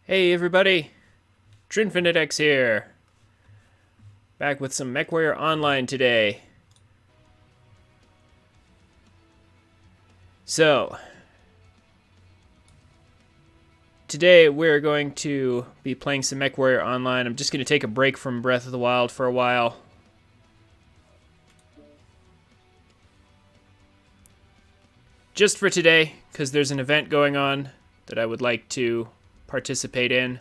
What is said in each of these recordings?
Hey everybody, TrinfiniteX here. Back with some MechWarrior Online today. So, today we're going to be playing some MechWarrior Online. I'm just going to take a break from Breath of the Wild for a while. Just for today, because there's an event going on that I would like to participate in.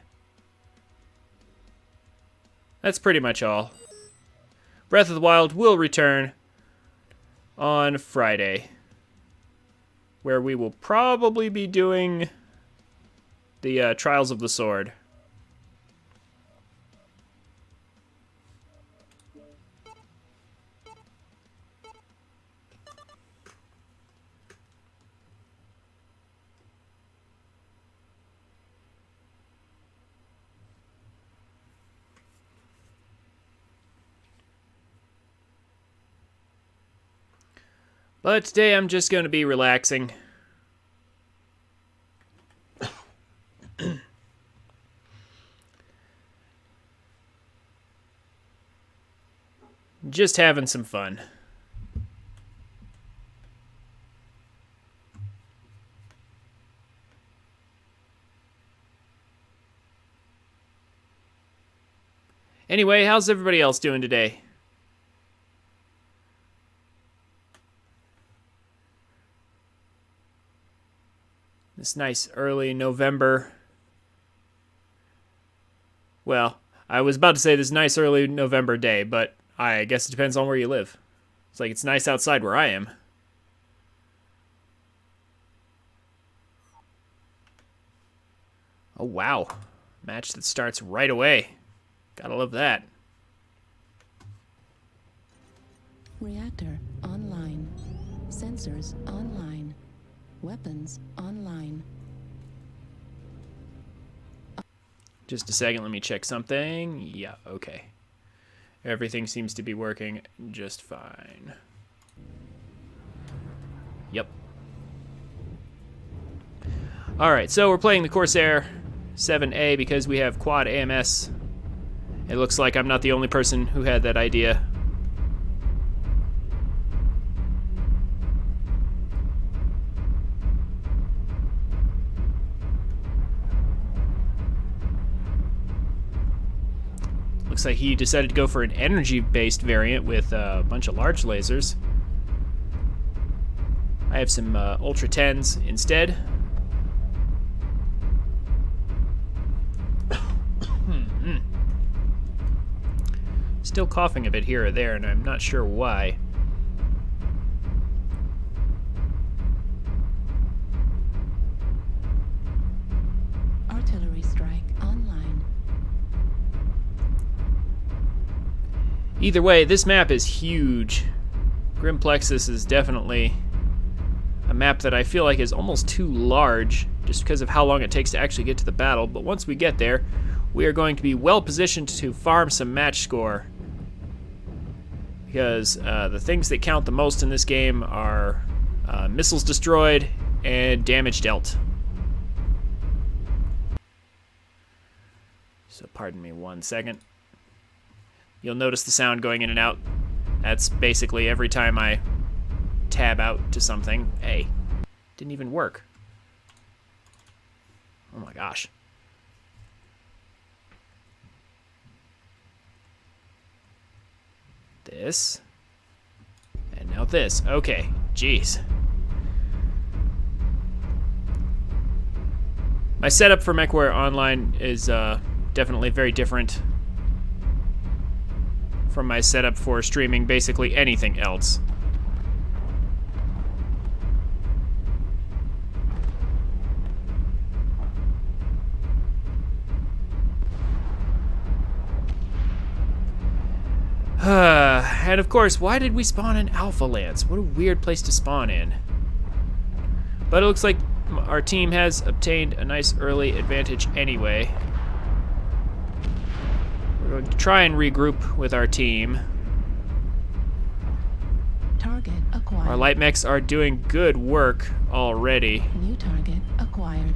That's pretty much all. Breath of the Wild will return on Friday, where we will probably be doing the Trials of the Sword. But today I'm just going to be relaxing. Just having some fun. Anyway, how's everybody else doing today? This nice early November. Well, I was about to say this nice early November day, but I guess it depends on where you live. It's like it's nice outside where I am. Oh wow. Match that starts right away. Gotta love that. Reactor online. Sensors online. Weapons online. Just a second, let me check something. Yeah, okay. Everything seems to be working just fine. Yep. Alright, so we're playing the Corsair 7A because we have quad AMS. It looks like I'm not the only person who had that idea. Looks like he decided to go for an energy-based variant with a bunch of large lasers. I have some Ultra 10s instead. Still coughing a bit here or there, and I'm not sure why. Artillery strike online. Either way, this map is huge. Grim Plexus is definitely a map that I feel like is almost too large just because of how long it takes to actually get to the battle, but once we get there, we are going to be well positioned to farm some match score. Because the things that count the most in this game are missiles destroyed and damage dealt. So pardon me 1 second. You'll notice the sound going in and out. That's basically every time I tab out to something. Hey, didn't even work. Oh my gosh. This. And now this. Okay, jeez. My setup for MechWarrior Online is definitely very different from my setup for streaming basically anything else. And of course, why did we spawn in Alpha Lance? What a weird place to spawn in. But it looks like our team has obtained a nice early advantage anyway. We're going to try and regroup with our team. Target acquired. Our light mechs are doing good work already. New target acquired.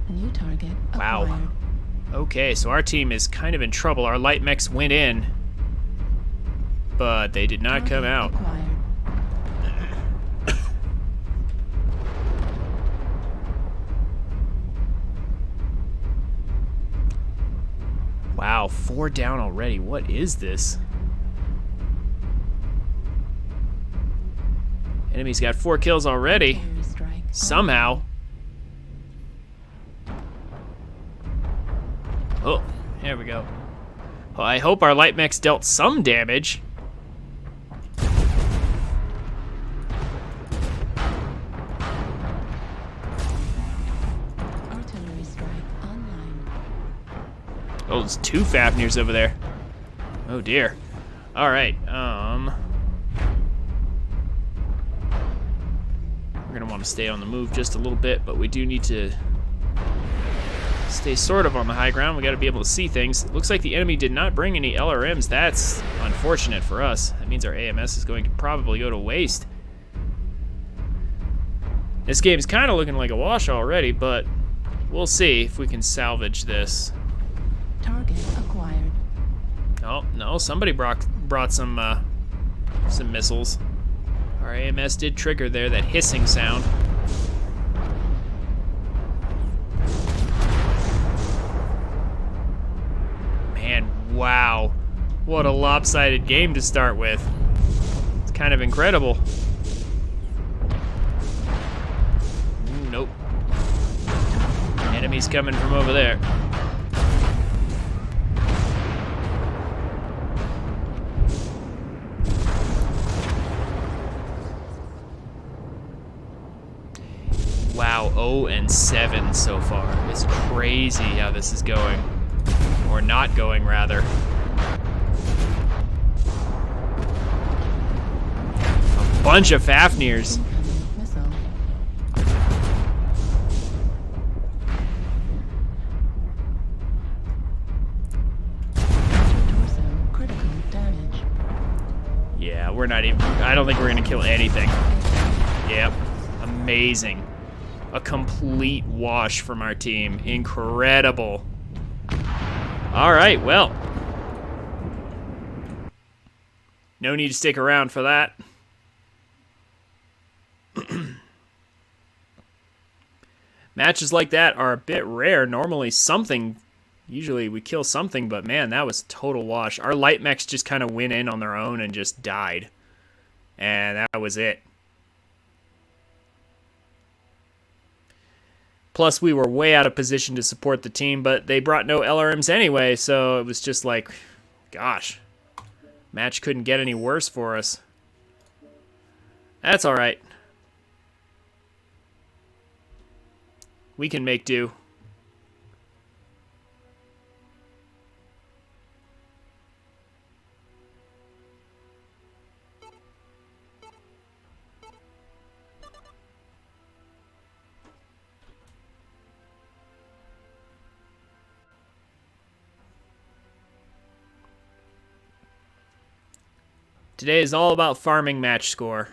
New target Wow. acquired. Okay, so our team is kind of in trouble. Our light mechs went in, but they did not come out. Acquired. Wow, 4 down already. What is this? Enemy's got 4 kills already. Artillery strike. Somehow. Oh, here we go. Well, I hope our light mechs dealt some damage. Artillery strike online. Oh, there's 2 Fafnirs over there. Oh dear. All right. We're gonna want to stay on the move just a little bit, but we do need to stay sort of on the high ground. We got to be able to see things. It looks like the enemy did not bring any LRMs. That's unfortunate for us. That means our AMS is going to probably go to waste. This game's kind of looking like a wash already, but we'll see if we can salvage this. Target acquired. Oh, no, somebody brought some missiles. Our AMS did trigger there, that hissing sound. Man, wow. What a lopsided game to start with. It's kind of incredible. Nope. Enemies coming from over there. Wow, 0-7 so far. It's crazy how this is going. Or not going, rather. A bunch of Fafnirs. Incoming missile. Torso critical damage. Yeah, we're not even... I don't think we're going to kill anything. Yep. Amazing. A complete wash from our team. Incredible. All right, well. No need to stick around for that. Matches like that are a bit rare. Normally usually we kill something, but man, that was a total wash. Our light mechs just kind of went in on their own and just died. And that was it. Plus, we were way out of position to support the team, but they brought no LRMs anyway, so it was just like, gosh, match couldn't get any worse for us. That's all right. We can make do. Today is all about farming match score.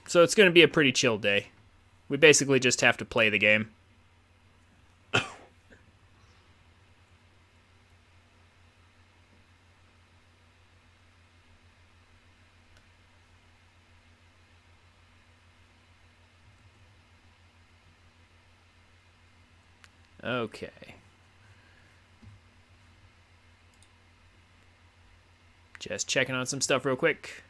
So it's going to be a pretty chill day. We basically just have to play the game. Okay. Just checking on some stuff real quick.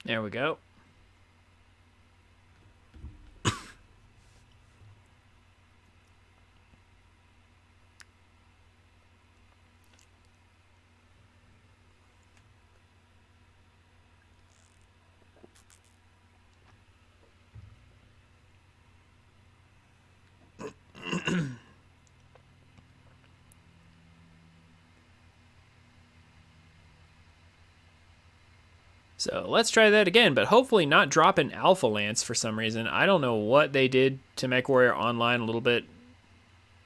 There we go. So let's try that again, but hopefully not drop an Alpha Lance for some reason. I don't know what they did to MechWarrior Online a little bit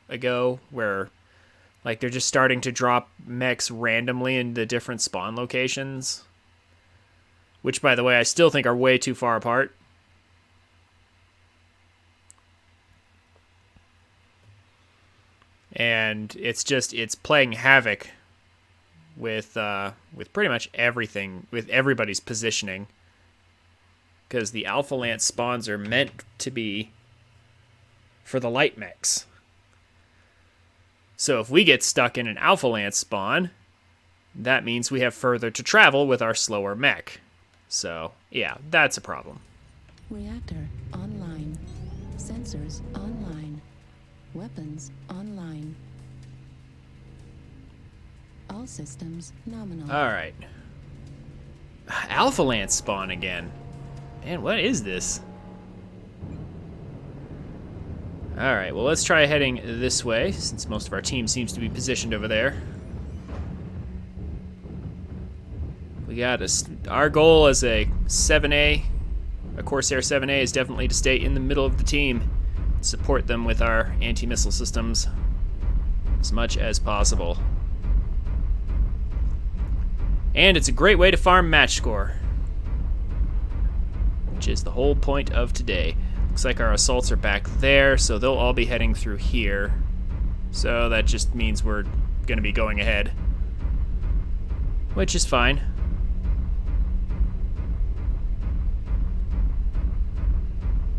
ago, where Like, they're just starting to drop mechs randomly in the different spawn locations. Which, by the way, I still think are way too far apart. And it's playing havoc with pretty much everything, with everybody's positioning. Because the Alpha Lance spawns are meant to be for the light mechs. So if we get stuck in an Alpha Lance spawn, that means we have further to travel with our slower mech. So, yeah, that's a problem. Reactor online. Sensors online. Weapons online. All systems nominal. Alright. Alpha Lance spawn again. Man, what is this? Alright, well, let's try heading this way, since most of our team seems to be positioned over there. We got our goal as a 7A, a Corsair 7A, is definitely to stay in the middle of the team, support them with our anti-missile systems as much as possible. And it's a great way to farm match score, which is the whole point of today. Looks like our assaults are back there, so they'll all be heading through here. So that just means we're going to be going ahead, which is fine.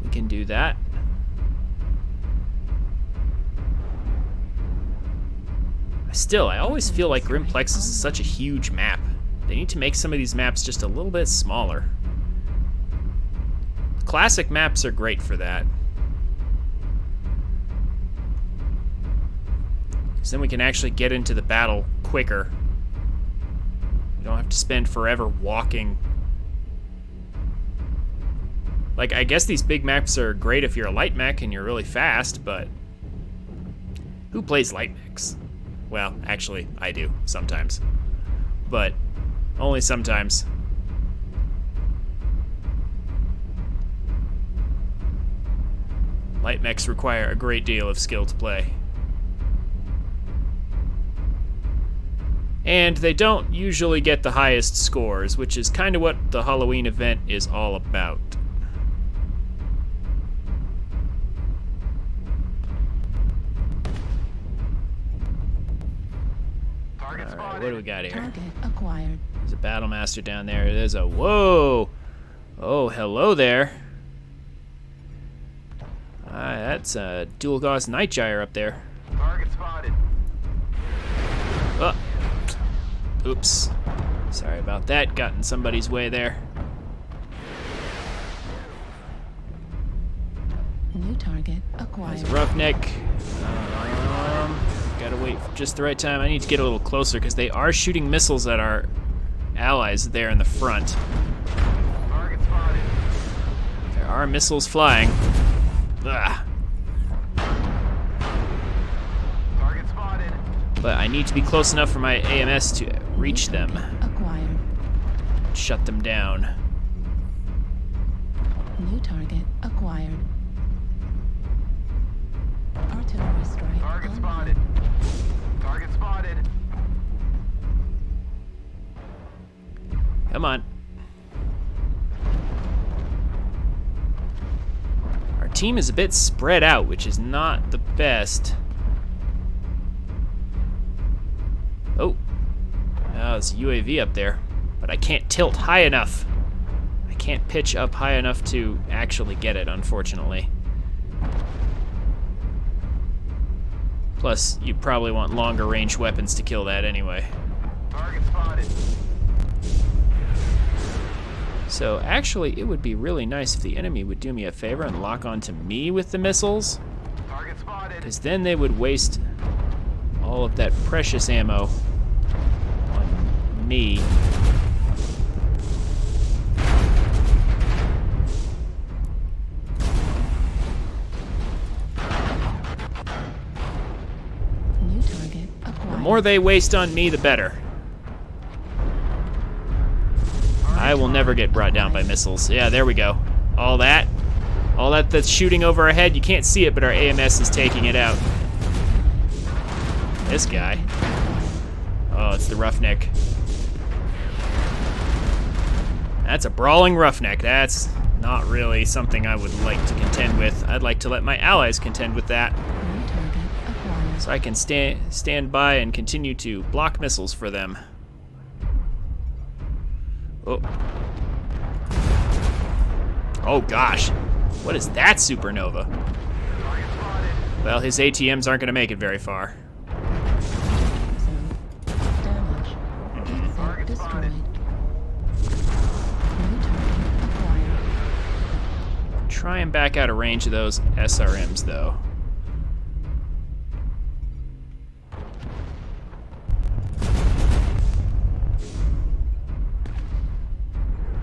We can do that. Still, I always feel like Grim Plexus is such a huge map. They need to make some of these maps just a little bit smaller. Classic maps are great for that. Because then we can actually get into the battle quicker. We don't have to spend forever walking. Like, I guess these big maps are great if you're a light mech and you're really fast, but who plays light mechs? Well, actually, I do, sometimes. But only sometimes. Light mechs require a great deal of skill to play. And they don't usually get the highest scores, which is kind of what the Halloween event is all about. Alright, what do we got here? Target acquired. There's a Battle Master down there. There's a... Whoa! Oh, hello there. That's a Dual Gauss Night Gyre up there. Target spotted. Oh. Oops. Sorry about that. Got in somebody's way there. New target acquired. There's a Roughneck. Gotta wait for just the right time. I need to get a little closer because they are shooting missiles at our allies there in the front. Target spotted. There are missiles flying. Ugh. Target spotted. But I need to be close enough for my AMS to reach them. Acquired. Shut them down. New target acquired. Artillery strike. Target online. spotted. Target spotted. Come on. Our team is a bit spread out, which is not the best. Oh. There's a UAV up there. But I can't tilt high enough. I can't pitch up high enough to actually get it, unfortunately. Plus, you probably want longer range weapons to kill that anyway. Target spotted. So actually, it would be really nice if the enemy would do me a favor and lock onto me with the missiles, Target spotted. because then they would waste all of that precious ammo on me. New target acquired. The more they waste on me, the better. I will never get brought down by missiles. Yeah, there we go. All that that's shooting over our head, you can't see it, but our AMS is taking it out. This guy. Oh, it's the roughneck. That's a brawling roughneck. That's not really something I would like to contend with. I'd like to let my allies contend with that. New target acquired. So I can stand by and continue to block missiles for them. Oh. Oh gosh. What is that supernova? Target spotted. Well, his ATMs aren't going to make it very far. Damage. Heat sink Target destroyed. spotted. New target acquired. Try and back out of range of those SRMs, though.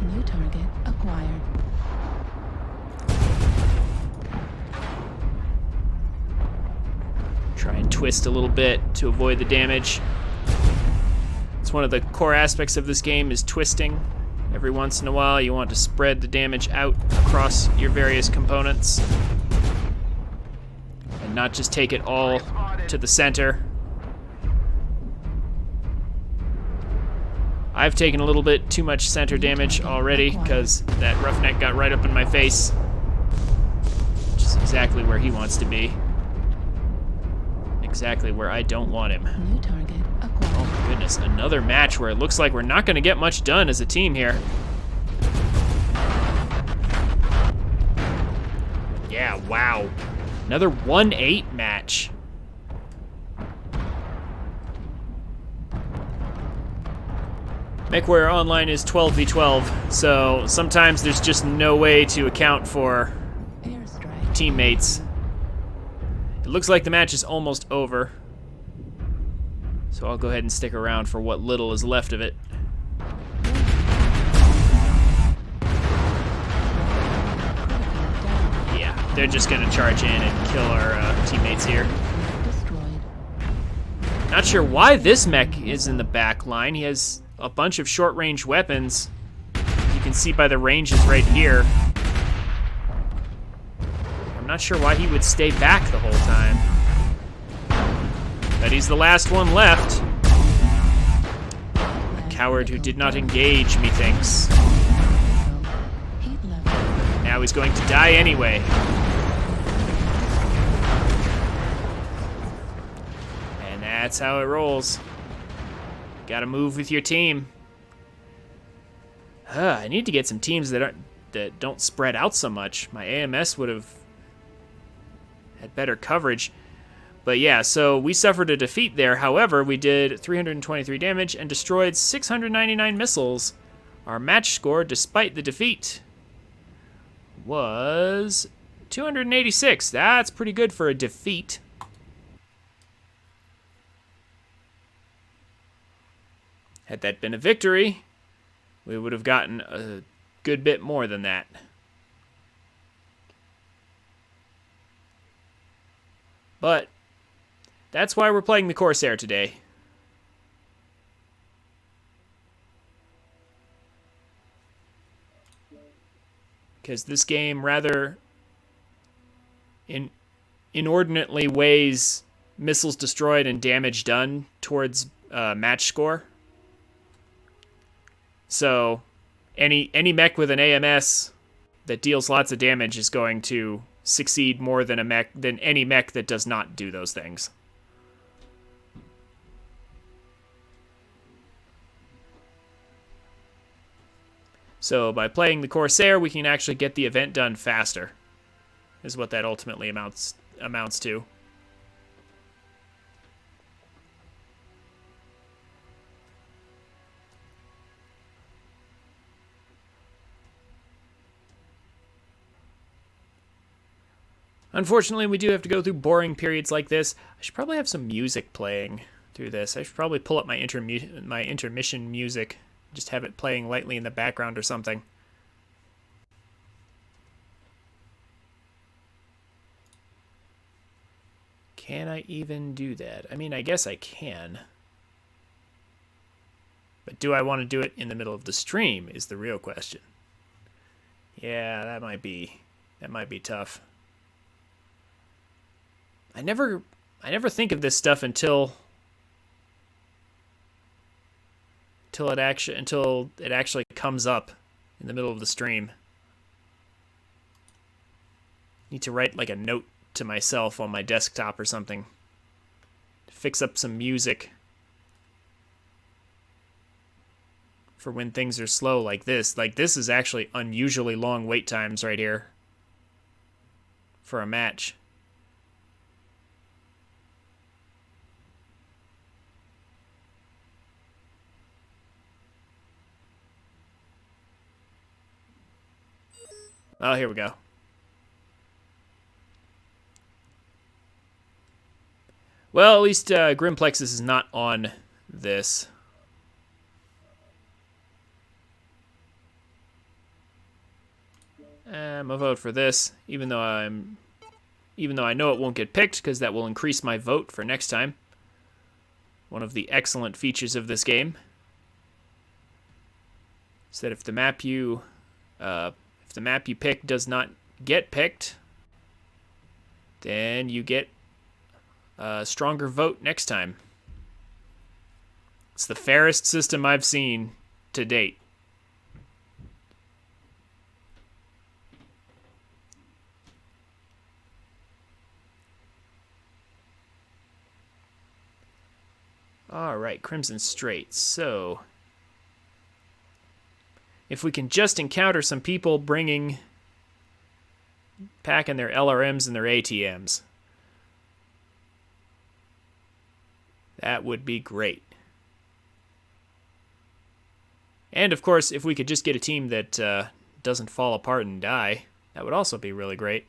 New target acquired. Try and twist a little bit to avoid the damage. It's one of the core aspects of this game is twisting. Every once in a while you want to spread the damage out across your various components and not just take it all to the center. I've taken a little bit too much center damage already because that roughneck got right up in my face, which is exactly where he wants to be. Exactly where I don't want him. New target acquired. Oh my goodness, another match where it looks like we're not going to get much done as a team here. Yeah, wow. Another 1-8 match. MechWarrior Online is 12v12, so sometimes there's just no way to account for Airstrike. teammates. It looks like the match is almost over, so I'll go ahead and stick around for what little is left of it. Yeah, they're just gonna charge in and kill our teammates here. Destroyed. Not sure why this mech is in the back line. He has a bunch of short-range weapons. You can see by the ranges right here. I'm not sure why he would stay back the whole time. But he's the last one left. A coward who did not engage, methinks. Heat level. Now he's going to die anyway. And that's how it rolls. Gotta move with your team. I need to get some teams that don't spread out so much. My AMS would have had better coverage. But yeah, so we suffered a defeat there. However, we did 323 damage and destroyed 699 missiles. Our match score, despite the defeat, was 286. That's pretty good for a defeat. Had that been a victory, we would have gotten a good bit more than that. But that's why we're playing the Corsair today. Because this game rather inordinately weighs missiles destroyed and damage done towards match score. So any mech with an AMS that deals lots of damage is going to succeed more than any mech that does not do those things. So by playing the Corsair, we can actually get the event done faster, is what that ultimately amounts to. Unfortunately, we do have to go through boring periods like this. I should probably have some music playing through this. I should probably pull up my intermission music. Just have it playing lightly in the background or something. Can I even do that? I mean, I guess I can. But do I want to do it in the middle of the stream is the real question. Yeah, that might be tough. I never think of this stuff until until it actually comes up in the middle of the stream. Need to write like a note to myself on my desktop or something. Fix up some music for when things are slow like this. Like this is actually unusually long wait times right here for a match. Oh, here we go. Well, at least Grimplexus is not on this. I'm gonna vote for this, even though I know it won't get picked, because that will increase my vote for next time. One of the excellent features of this game is that if the map you pick does not get picked, then you get a stronger vote next time. It's the fairest system I've seen to date. All right, Crimson Straits. So, if we can just encounter some people packing their LRMs and their ATMs, that would be great. And of course, if we could just get a team that doesn't fall apart and die, that would also be really great.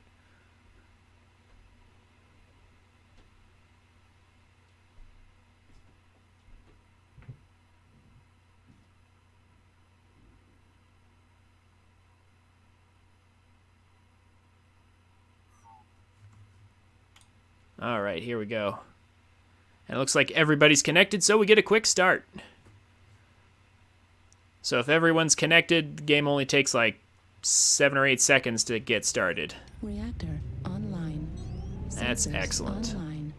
All right, here we go. And it looks like everybody's connected, so we get a quick start. So if everyone's connected, the game only takes like 7 or 8 seconds to get started. Reactor online. That's Sensors excellent. Online.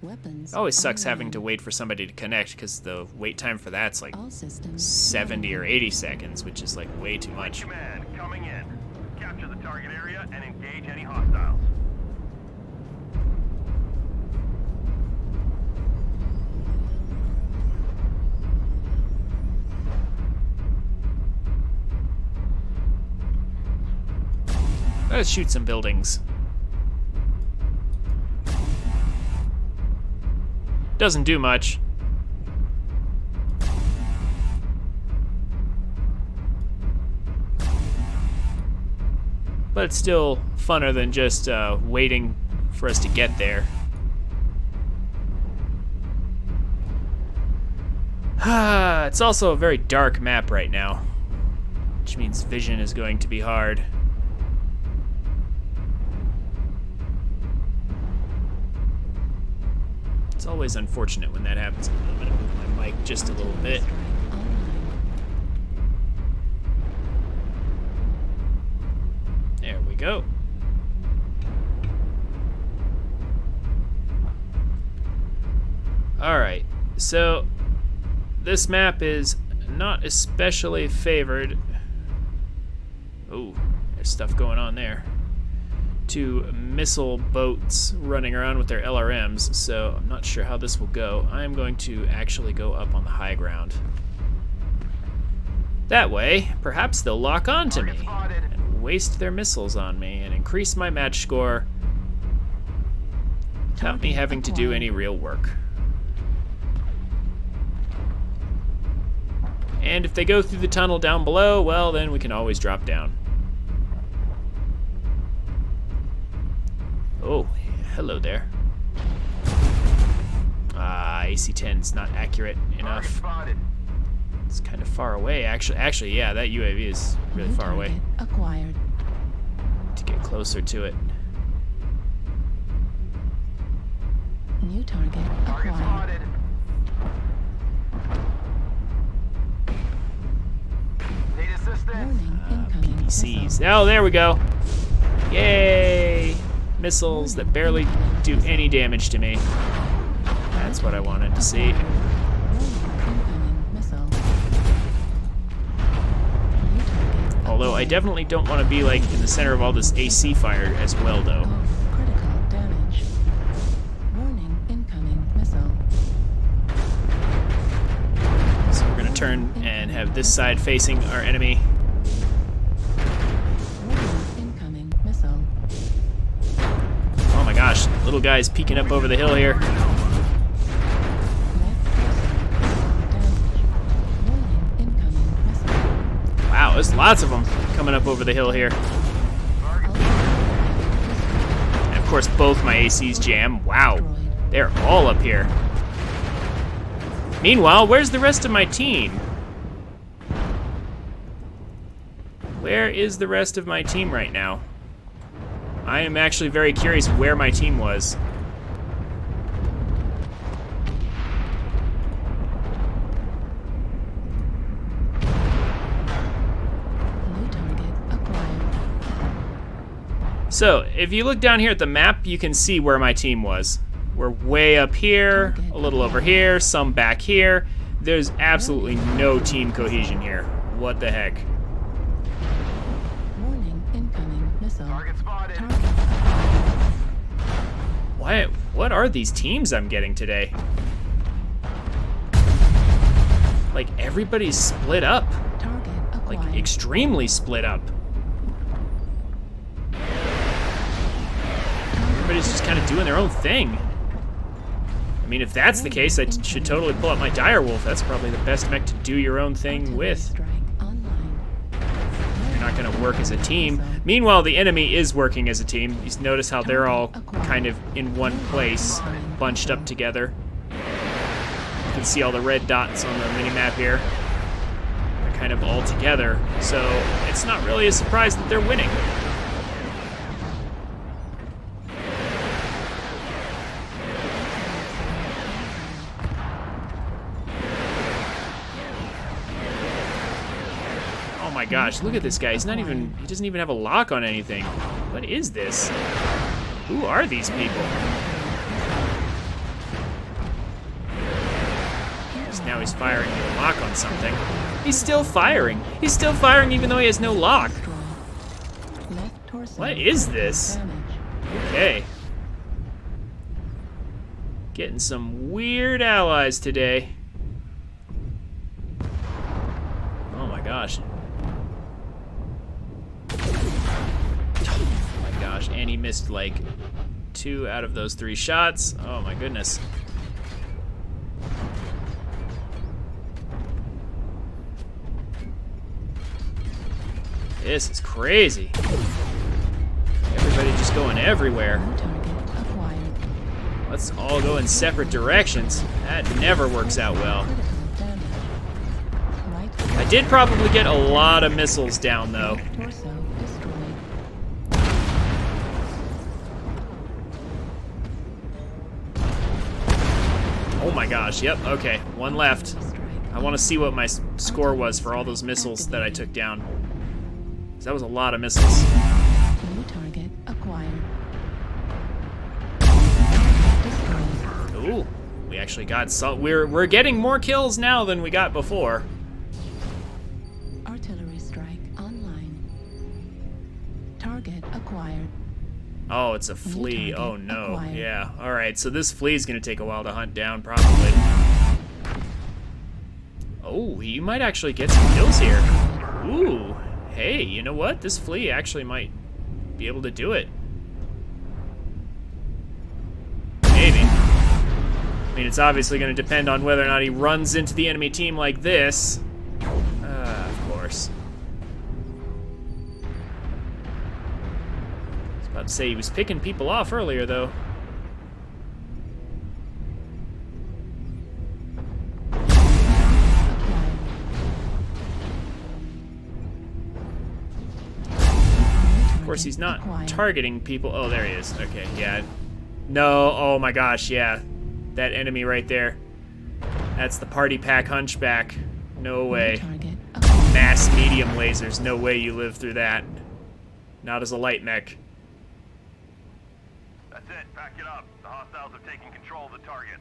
Weapons It always sucks online. having to wait for somebody to connect, because the wait time for that's like All systems 70 or 80 seconds, which is like way too much. Command, coming in. Capture the target area and engage any hostiles. Let's shoot some buildings. Doesn't do much. But it's still funner than just waiting for us to get there. It's also a very dark map right now, which means vision is going to be hard. It's always unfortunate when that happens. I'm going to move my mic just a little bit. There we go. Alright, so this map is not especially favored. Oh, there's stuff going on there. To missile boats running around with their LRMs, so I'm not sure how this will go. I'm going to actually go up on the high ground. That way, perhaps they'll lock on to me and waste their missiles on me and increase my match score without me having to do any real work. And if they go through the tunnel down below, well, then we can always drop down. Oh, hello there. AC-10's not accurate enough. It's kind of far away, actually. Actually, yeah, that UAV is really New far away. target acquired. To get closer to it. New target Target acquired. spotted. Need assistance. Warning, incoming PCs. missile. Oh, there we go. Yay! Missiles that barely do any damage to me. That's what I wanted to see. Warning, incoming missile. Although I definitely don't want to be like in the center of all this AC fire as well, though. Critical damage. Warning, incoming missile. So we're gonna turn and have this side facing our enemy. Warning, incoming missile. Oh my gosh, little guy's peeking up over the hill here. Mech damage. Warning, incoming missile. Wow, there's lots of them coming up over the hill here. And of course, both my ACs jam. Wow, they're all up here. Meanwhile, where's the rest of my team? Where is the rest of my team right now? I am actually very curious where my team was. New target acquired. So, if you look down here at the map, you can see where my team was. We're way up here, a little over here, some back here. There's absolutely no team cohesion here. What the heck? Warning, incoming missile. Target spotted. Target acquired. What are these teams I'm getting today? Like, everybody's split up. Target Like, acquired. extremely split up. Everybody's just kind of doing their own thing. I mean, if that's the case, I should totally pull out my direwolf. That's probably the best mech to do your own thing Artillery with. strike online. You're not going to work as a team. Meanwhile, the enemy is working as a team. You notice how they're all kind of in one place, bunched up together. You can see all the red dots on the mini-map here. They're kind of all together, so it's not really a surprise that they're winning. Oh my gosh, look at this guy. He doesn't even have a lock on anything. What is this? Who are these people? Now he's firing with a lock on something. He's still firing. He's still firing even though he has no lock. Left torso. What is this? Damage. Okay. Getting some weird allies today. Oh my gosh. Oh my gosh, and he missed like 2 out of those 3 shots. Oh my goodness. This is crazy. Everybody just going everywhere. New target acquired. Let's all go in separate directions. That never works out well. Critical damage. Right I did probably get a lot of missiles down though. torso destroyed. Oh my gosh, yep, okay, 1 left. Strike. I want to see what my score was for all those missiles that I took down. 'Cause that was a lot of missiles. New target acquired. Destroyed. Ooh, we actually got we're getting more kills now than we got before. Artillery strike online. Target acquired. Oh, it's a flea. target Oh no. acquired. Yeah. All right. So this flea is going to take a while to hunt down, probably. Oh, you might actually get some kills here. Ooh. Hey, you know what? This flea actually might be able to do it. Maybe. I mean, it's obviously going to depend on whether or not he runs into the enemy team like this. Of course. I was about to say he was picking people off earlier, though. Of course, he's not targeting people. Oh, there he is. Okay, yeah. No, oh my gosh, yeah. That enemy right there. That's the party pack hunchback. No way. Target acquired. Mass medium lasers. No way you live through that. Not as a light mech. That's it. Pack it up. The hostiles have taken control of the target.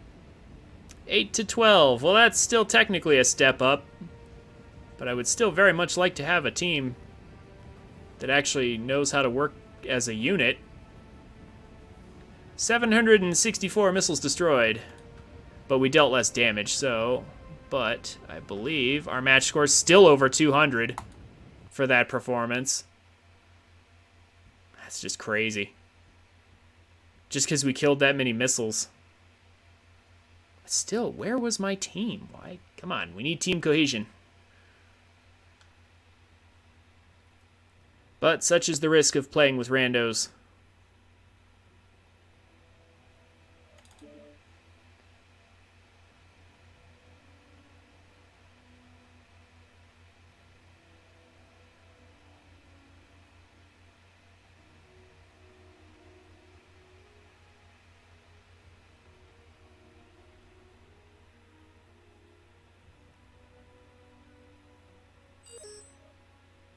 8 to 12. Well, that's still technically a step up. But I would still very much like to have a team that actually knows how to work as a unit. 764 missiles destroyed, but we dealt less damage, so... But I believe our match score is still over 200 for that performance. That's just crazy. Just because we killed that many missiles. But still, where was my team? Why? Come on, we need team cohesion. But such is the risk of playing with randos.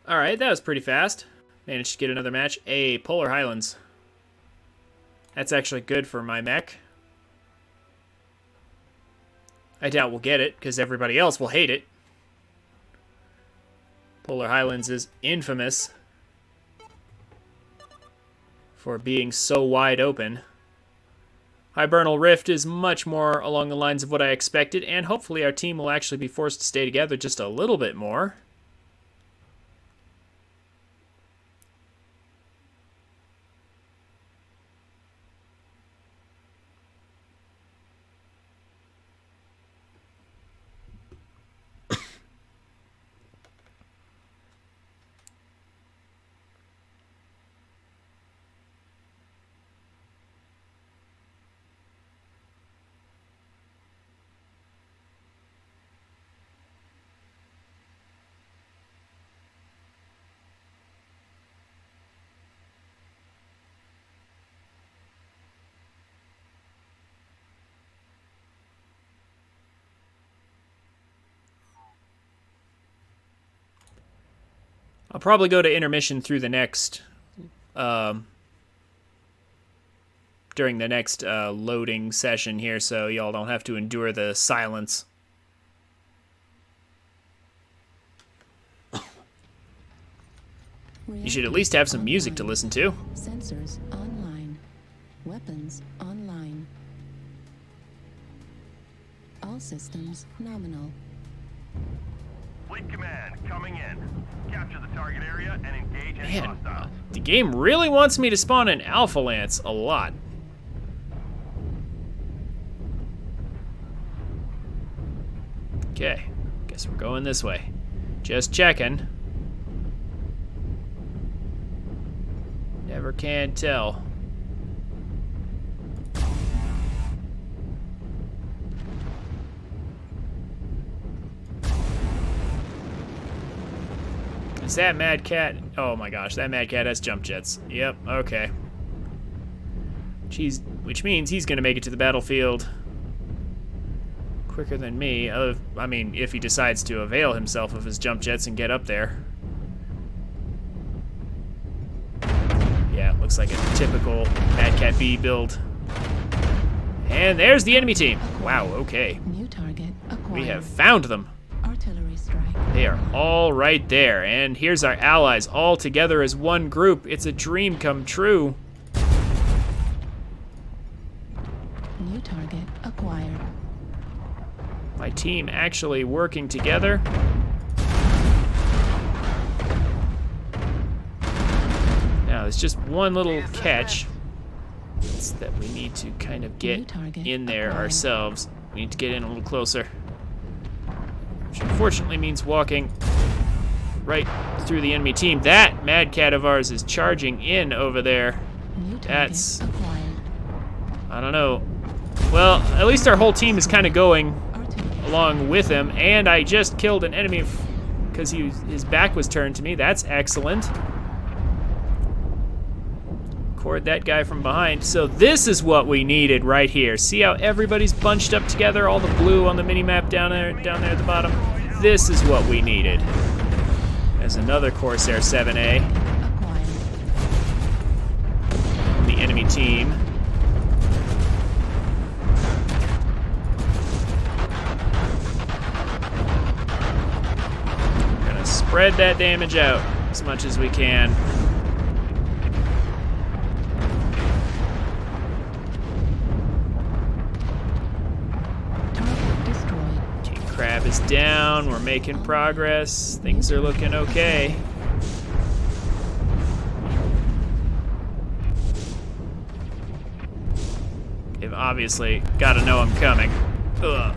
Alright, that was pretty fast. Managed to get another match. A Polar Highlands. That's actually good for my mech. I doubt we'll get it, because everybody else will hate it. Polar Highlands is infamous for being so wide open. Hibernal Rift is much more along the lines of what I expected, and hopefully our team will actually be forced to stay together just a little bit more. I'll probably go to intermission through the next, during the next loading session here, so y'all don't have to endure the silence. You should at least have some music to listen to. Sensors online. Weapons online. All systems nominal. Fleet command coming in. Capture the target area and engage any Man, hostiles. the game really wants me to spawn an Alpha Lance a lot. Okay, guess we're going this way. Just checking. Never can tell. Is that Mad Cat? Oh my gosh, that Mad Cat has jump jets. Yep, okay. Which means he's gonna make it to the battlefield quicker than me. I mean, if he decides to avail himself of his jump jets and get up there. Yeah, looks like a typical Mad Cat B build. And there's the enemy team. Wow, okay. New target acquired. We have found them. Artillery strike. They are all right there, and here's our allies all together as one group. It's a dream come true. New target acquired. My team actually working together. Now, there's just one little catch. It's that we need to kind of get in there ourselves. We need to get in a little closer. Which unfortunately means walking right through the enemy team. That Mad Cat of ours is charging in over there. That's... I don't know. Well, at least our whole team is kind of going along with him, and I just killed an enemy because his back was turned to me. That's excellent. Cord that guy from behind. So this is what we needed right here. See how everybody's bunched up together, all the blue on the mini-map down there at the bottom? This is what we needed. There's another Corsair 7A. On the enemy team. Gonna spread that damage out as much as we can. down. We're making progress. Things are looking okay. They've obviously got to know I'm coming. Ugh.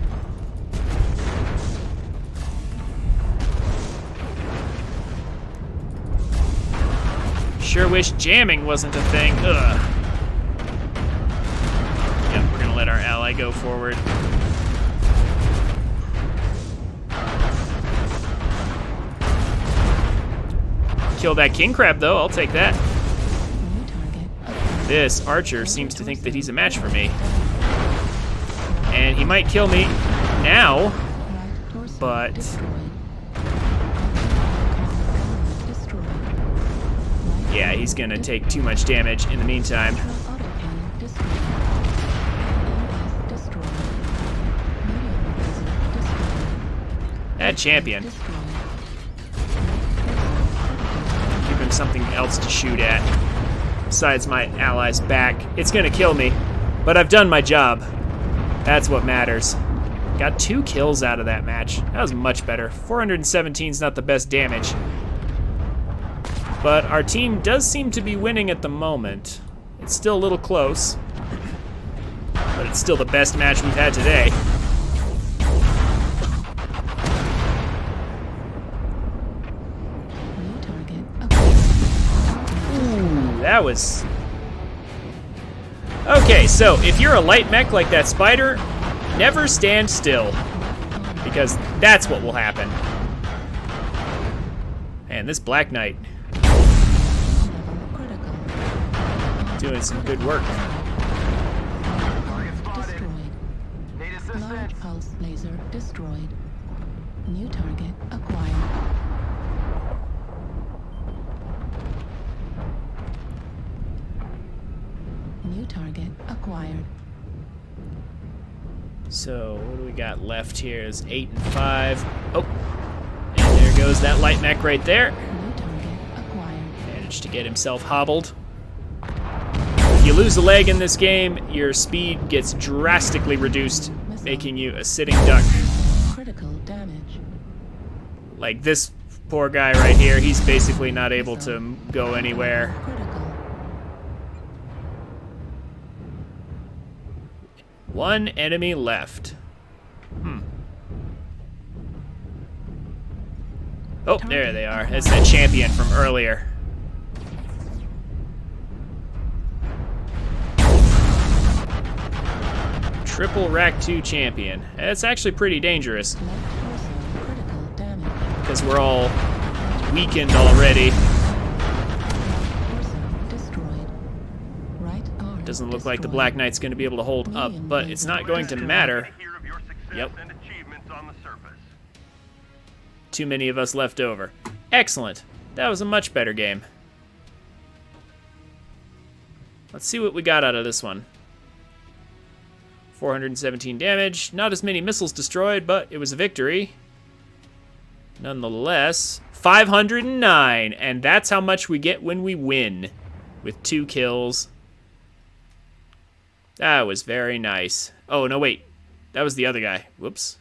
Sure wish jamming wasn't a thing. Ugh. Yep, we're gonna let our ally go forward. Kill that king crab though, I'll take that. This archer seems to think that he's a match for me. And he might kill me now, but yeah, he's gonna take too much damage in the meantime. That champion. Give him something else to shoot at besides my ally's back. It's gonna kill me, but I've done my job. That's what matters. Got 2 kills out of that match. That was much better. 417 is not the best damage. But our team does seem to be winning at the moment. It's still a little close, but it's still the best match we've had today. Ooh, that was... Okay, so if you're a light mech like that spider, never stand still, because that's what will happen. And this Black Knight doing some good work. Destroyed. Large pulse laser destroyed. New target acquired. New target acquired. So what do we got left here is 8 and 5. Oh, and there goes that light mech right there. New target acquired. Managed to get himself hobbled. If you lose a leg in this game, your speed gets drastically reduced, making you a sitting duck. Critical damage. Like this poor guy right here, he's basically not able to go anywhere. Critical. 1 enemy left. Oh, there they are. That's that champion from earlier. Triple Rack 2 champion. That's actually pretty dangerous Left torso critical damage. because we're all weakened already. Torso destroyed. Right arm Doesn't look like the destroyed. Black Knight's going to be able to hold up, but it's not going to matter. Hear of your success Yep. and achievements on the surface. Too many of us left over. Excellent. That was a much better game. Let's see what we got out of this one. 417 damage. Not as many missiles destroyed, but it was a victory. Nonetheless, 509, and that's how much we get when we win, with 2 kills. That was very nice. Oh, no, wait. That was the other guy. Whoops.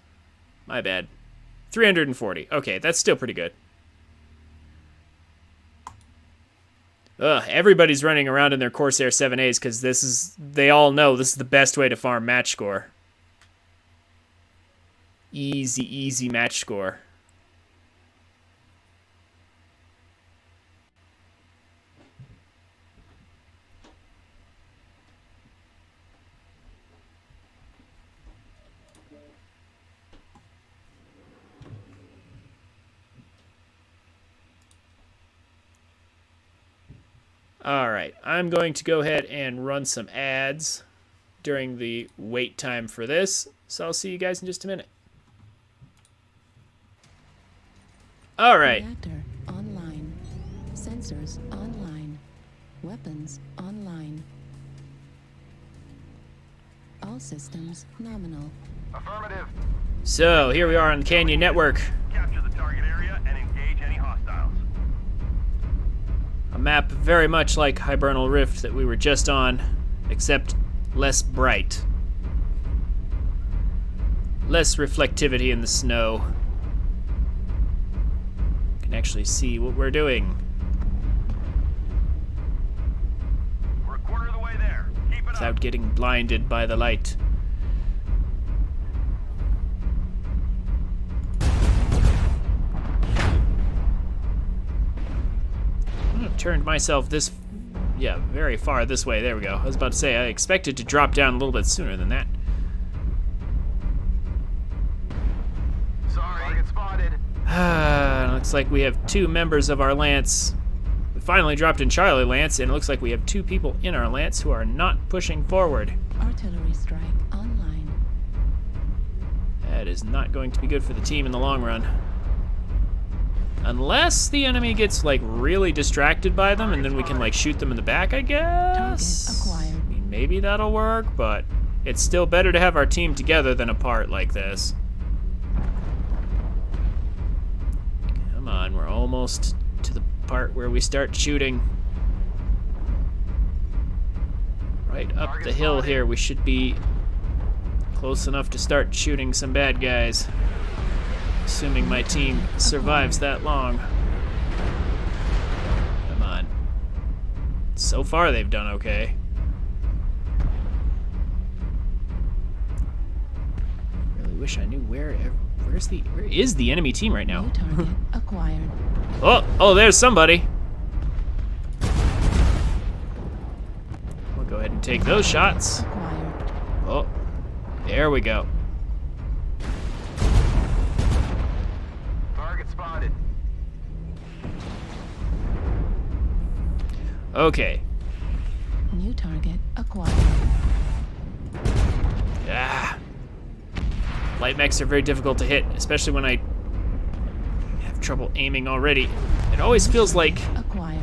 My bad. 340. Okay, that's still pretty good. Ugh, everybody's running around in their Corsair 7As because they all know this is the best way to farm match score. Easy, easy match score. All right, I'm going to go ahead and run some ads during the wait time for this, so I'll see you guys in just a minute. All right. Reactor online. Sensors online. Weapons online. All systems nominal. Affirmative. So here we are on the Canyon Network, Capture the target area and engage any hostiles. a map very much like Hibernal Rift that we were just on, except less bright. Less reflectivity in the snow. actually see what we're doing We're a quarter of the way there. Keep it up. without getting blinded by the light. I've turned myself very far this way. There we go. I was about to say, I expected to drop down a little bit sooner than that. Sorry. Target spotted. Looks like we have 2 members of our Lance. We finally dropped in Charlie Lance, and it looks like we have 2 people in our Lance who are not pushing forward. Artillery strike online. That is not going to be good for the team in the long run. Unless the enemy gets, like, really distracted by them, and then we can, like, shoot them in the back, I guess? Target acquired. I mean, maybe that'll work, but it's still better to have our team together than apart like this. Come on, we're almost to the part where we start shooting. Right up the hill here, we should be close enough to start shooting some bad guys. Assuming my team survives that long. Come on. So far they've done okay. Really wish I knew where is the enemy team right now? New target acquired. Oh, there's somebody. We'll go ahead and take those shots. Acquired. Oh, there we go. Target spotted. Okay. New target acquired. Ah. Light mechs are very difficult to hit, especially when I have trouble aiming already. It always feels like, Acquired.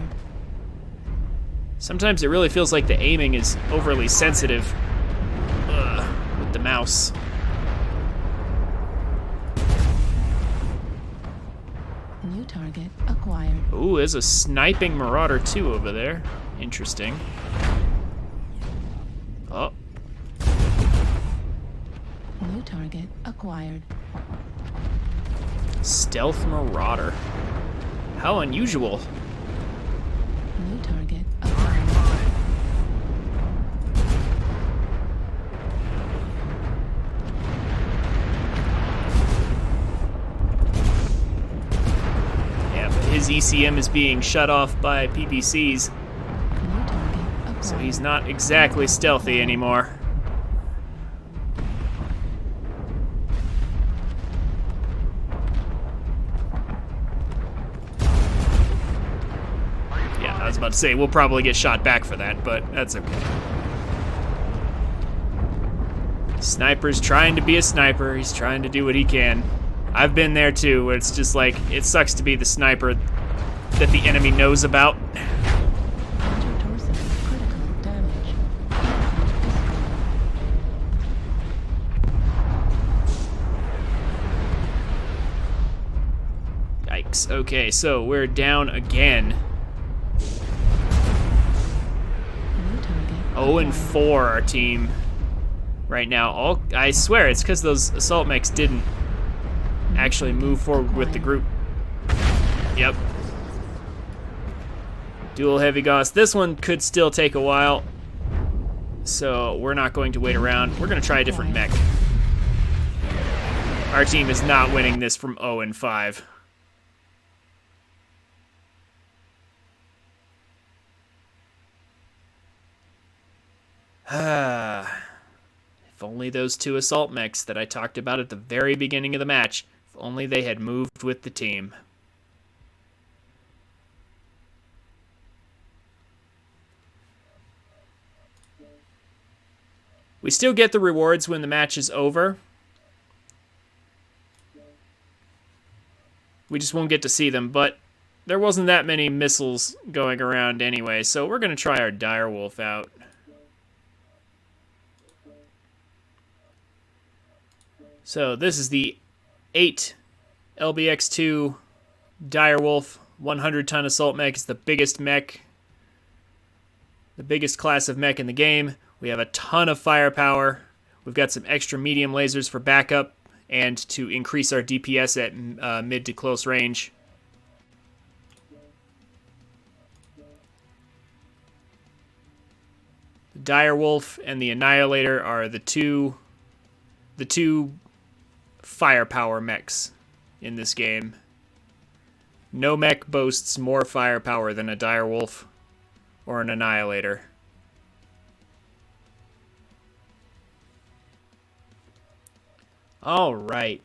sometimes it really feels like the aiming is overly sensitive with the mouse. New target acquired. Ooh, there's a sniping Marauder 2 over there. Interesting. Oh, New target acquired. stealth Marauder. How unusual. New target acquired. Yeah, but his ECM is being shut off by PPCs, New target acquired. so he's not exactly stealthy anymore. Yeah, I was about to say, we'll probably get shot back for that, but that's okay. Sniper's trying to be a sniper. He's trying to do what he can. I've been there too, where it's just like, it sucks to be the sniper that the enemy knows about. Torso critical damage. Yikes. Okay, so we're down again. New target. 0-4 our team right now. I swear it's because those assault mechs didn't actually move forward with the group. Yep. Dual heavy Gauss. This one could still take a while, so we're not going to wait around. We're going to try a different mech. Our team is not winning this from 0-5. If only those 2 assault mechs that I talked about at the very beginning of the match, if only they had moved with the team. We still get the rewards when the match is over. We just won't get to see them, but there wasn't that many missiles going around anyway, so we're going to try our Direwolf out. So this is the 8 LBX-2 Direwolf 100-ton assault mech. It's the biggest mech, the biggest class of mech in the game. We have a ton of firepower. We've got some extra medium lasers for backup and to increase our DPS at mid to close range. Direwolf and the Annihilator are the two firepower mechs in this game. No mech boasts more firepower than a Direwolf or an Annihilator. All right.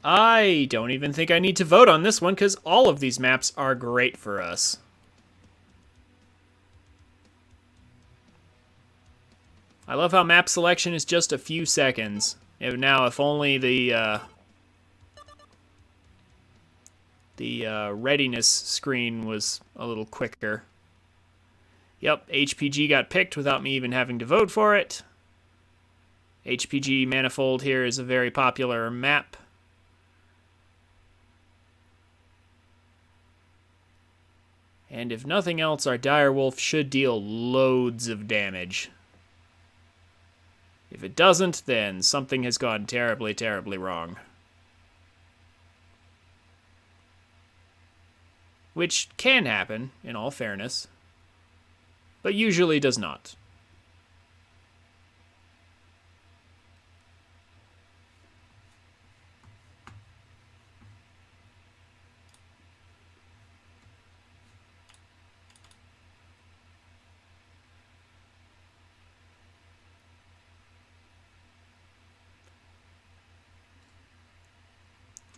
I don't even think I need to vote on this one because all of these maps are great for us. I love how map selection is just a few seconds. Now, if only the readiness screen was a little quicker. Yep, HPG got picked without me even having to vote for it. HPG Manifold here is a very popular map. And if nothing else, our Direwolf should deal loads of damage. If it doesn't, then something has gone terribly, terribly wrong. Which can happen, in all fairness, but usually does not.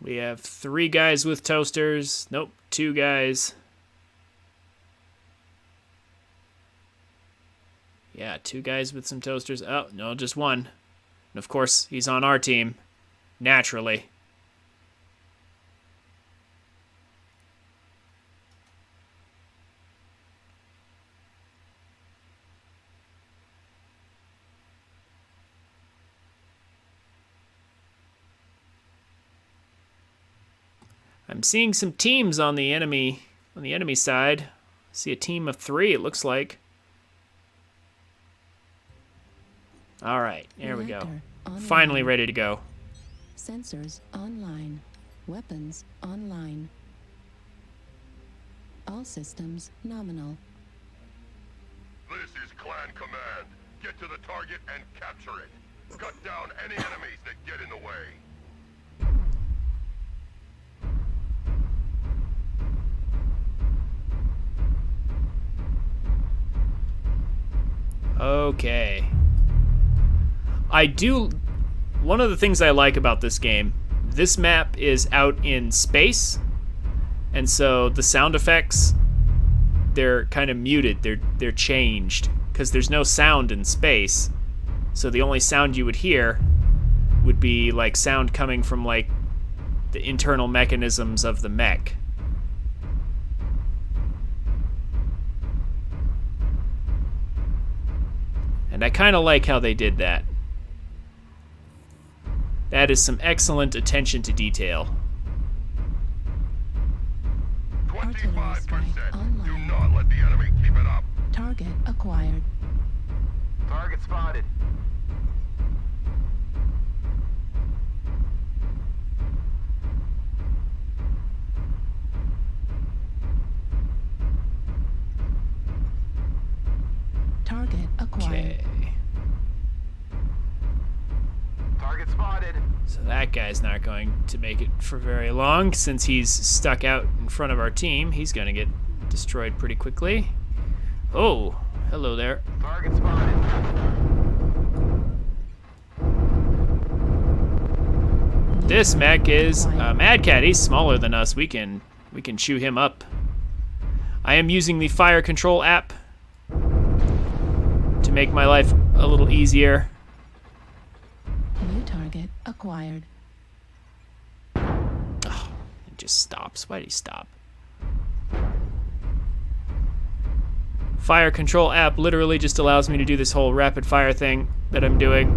We have 3 guys with toasters. Nope, 2 guys. Yeah, 2 guys with some toasters. Oh, no, just 1. And of course, he's on our team. Naturally. I'm seeing some teams on the enemy side. I see a team of 3, it looks like. All right, there we go. Finally ready to go. Sensors online. Weapons online. All systems nominal. This is Clan Command. Get to the target and capture it. Cut down any enemies that get in the way. Okay. One of the things I like about this game, this map is out in space, and so the sound effects, they're kind of muted, they're changed, because there's no sound in space, so the only sound you would hear would be like sound coming from like the internal mechanisms of the mech. And I kind of like how they did that. That is some excellent attention to detail. 25%. Do not let the enemy keep it up. Target acquired. Target spotted. Target acquired. Okay. Target spotted. So that guy's not going to make it for very long. Since he's stuck out in front of our team, he's going to get destroyed pretty quickly. Oh, hello there. Target spotted. This mech is Mad Cat. He's smaller than us. We can chew him up. I am using the fire control app to make my life a little easier. New target acquired. Oh, it just stops. Why did he stop? Fire control app literally just allows me to do this whole rapid fire thing that I'm doing.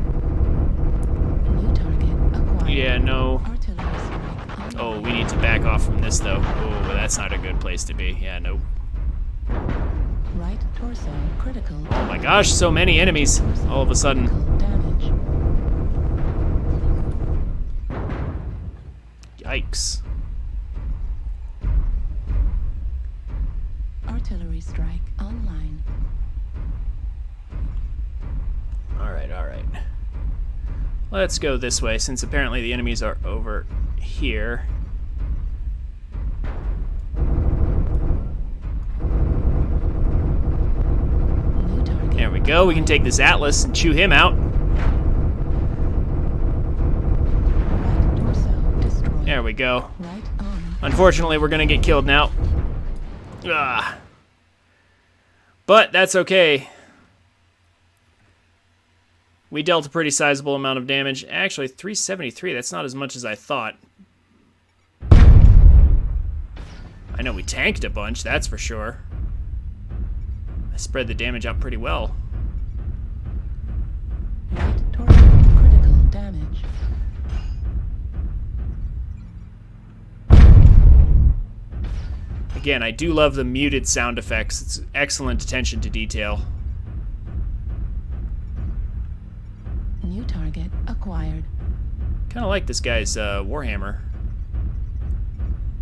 New target acquired. Yeah, no. Artillery strike Oh, online. we need to back off from this though. Oh, that's not a good place to be. Yeah, nope. Right torso critical. Oh my gosh, so many enemies all of a sudden. Critical damage. Yikes. Artillery strike online. Alright, alright. Let's go this way, since apparently the enemies are over here. New target. There we go. We can take this Atlas and chew him out. Right torso destroyed. There we go. Right arm. Unfortunately, we're gonna get killed now. Ah. But that's okay. We dealt a pretty sizable amount of damage. Actually, 373, that's not as much as I thought. I know we tanked a bunch, that's for sure. I spread the damage out pretty well. Right torso critical damage. Again, I do love the muted sound effects. It's excellent attention to detail. New target acquired. Kind of like this guy's Warhammer.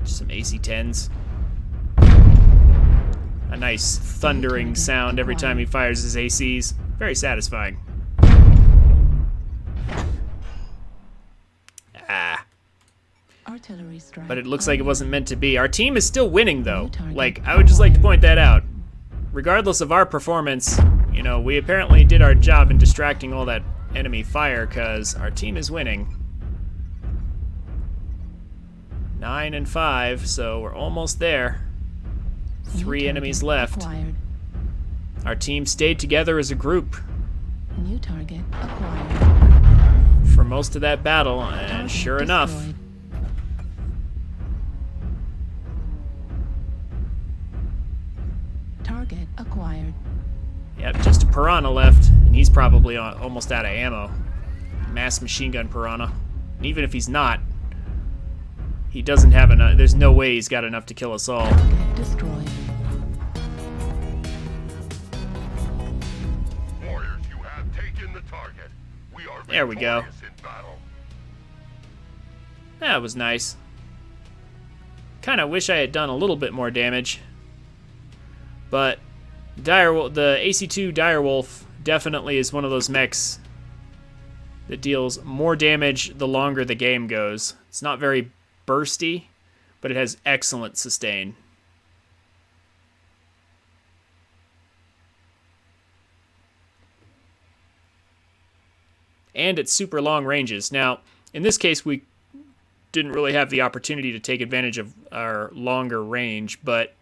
Just some AC-10s. A nice thundering sound every time he fires his ACs. Very satisfying. Ah. Artillery strike. But it looks like it wasn't meant to be. Our team is still winning, though. New target Like, I would just like to point that out. Regardless of our performance, you know, we apparently did our job in distracting all that enemy fire, because our team is winning. 9 and 5, so we're almost there. New 3 target enemies left. Acquired. Our team stayed together as a group New target acquired. for most of that battle, and Target sure enough, destroyed. Target acquired. yep, just a Piranha left, and he's probably almost out of ammo. Mass machine gun Piranha. And even if he's not, he doesn't have enough. There's no way he's got enough to kill us all. Target destroyed. Warriors, you have taken the target. We are There we go. victorious in battle. That was nice. Kind of wish I had done a little bit more damage. But the AC-2 Direwolf definitely is one of those mechs that deals more damage the longer the game goes. It's not very bursty, but it has excellent sustain. And it's super long ranges. Now, in this case, we didn't really have the opportunity to take advantage of our longer range, but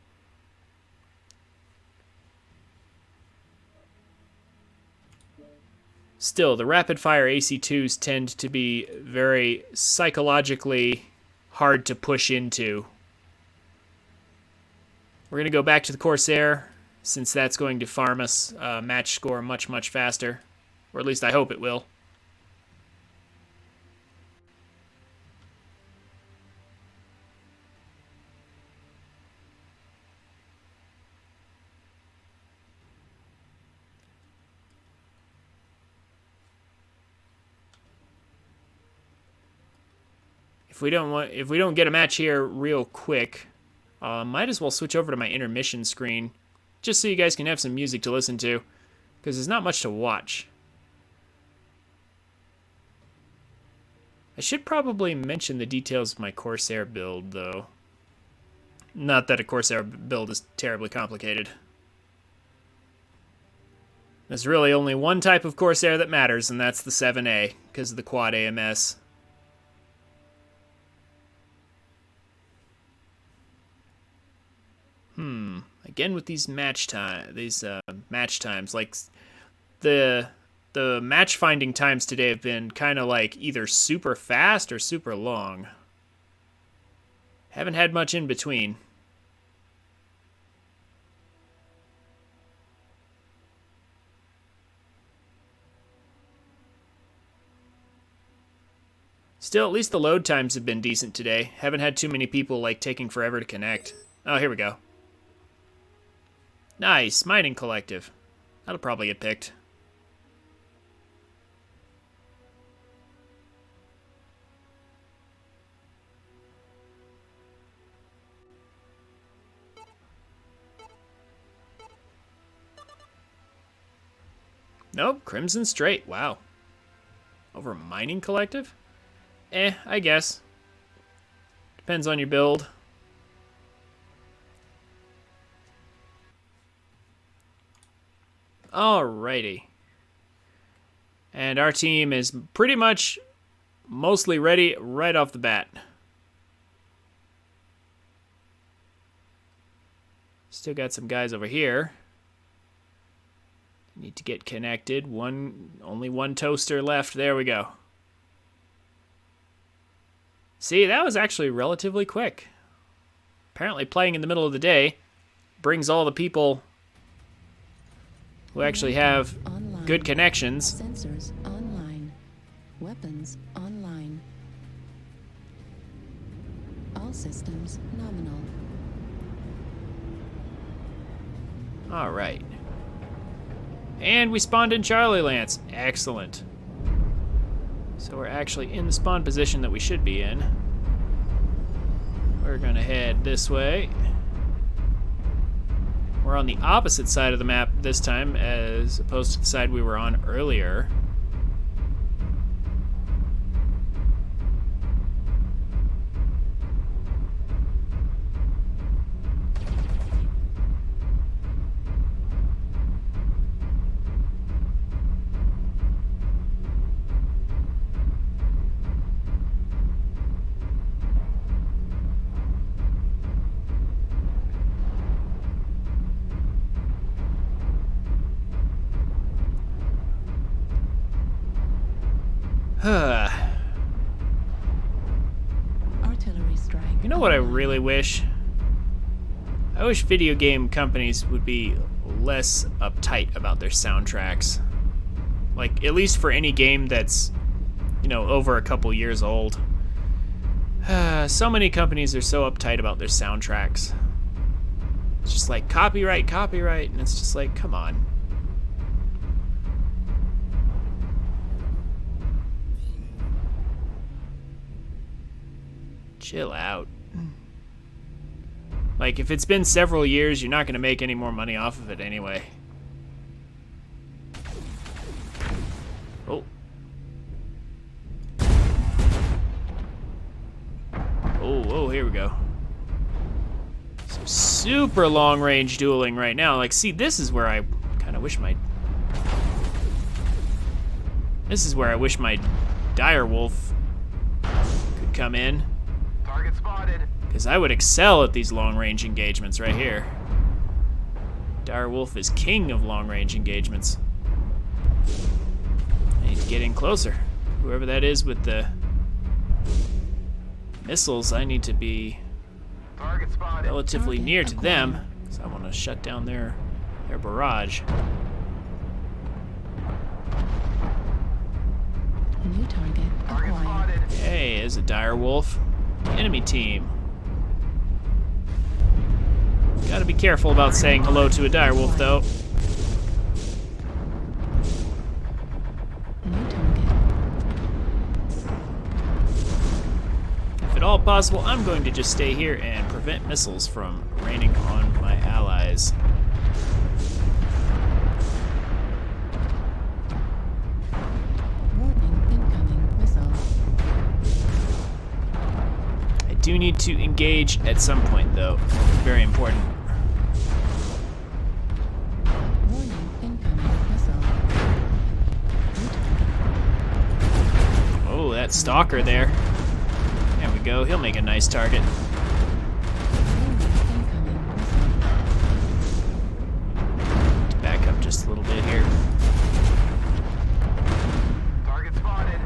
still, the rapid-fire AC-2s tend to be very psychologically hard to push into. We're going to go back to the Corsair, since that's going to farm us match score much, much faster. Or at least I hope it will. If we don't get a match here real quick, might as well switch over to my intermission screen, just so you guys can have some music to listen to, because there's not much to watch. I should probably mention the details of my Corsair build, though. Not that a Corsair build is terribly complicated. There's really only one type of Corsair that matters, and that's the 7A, because of the quad AMS. Again with these match times, like the match finding times today have been kind of like either super fast or super long. Haven't had much in between. Still, at least the load times have been decent today. Haven't had too many people like taking forever to connect. Oh, here we go. Nice, Mining Collective. That'll probably get picked. Nope, Crimson Strait. Wow. Over Mining Collective? I guess. Depends on your build. Alrighty. And our team is pretty much mostly ready right off the bat. Still got some guys over here. Need to get connected. Only one toaster left. There we go. See, that was actually relatively quick. Apparently playing in the middle of the day brings all the people who actually have Online. good connections. Sensors online. Weapons online. All systems nominal. All right. And we spawned in Charlie Lance. Excellent. So we're actually in the spawn position that we should be in. We're gonna head this way. We're on the opposite side of the map this time as opposed to the side we were on earlier. Artillery strike. You know what I really wish? I wish video game companies would be less uptight about their soundtracks. Like, at least for any game that's, you know, over a couple years old. So many companies are so uptight about their soundtracks. It's just like, copyright, copyright, and it's just like, come on. Chill out. Like, if it's been several years, you're not going to make any more money off of it anyway. Oh. Oh, here we go. Some super long-range dueling right now. Like, see, this is where I kind of wish my... This is where I wish my direwolf could come in. Target spotted. Because I would excel at these long-range engagements right here. Direwolf is king of long-range engagements. I need to get in closer. Whoever that is with the missiles, I need to be Target spotted. relatively Target near to them. acquired. Because I want to shut down their barrage. New target Target acquired. spotted. Hey, there's a direwolf. Enemy team. Gotta be careful about saying hello to a direwolf, though. New target. If at all possible, I'm going to just stay here and prevent missiles from raining on my allies. Warning incoming missile. I do need to engage at some point, though. Very important. Warning incoming missile. New target. Oh, that stalker there. There we go. He'll make a nice target. Warning incoming missile. Back up just a little bit here. Target spotted.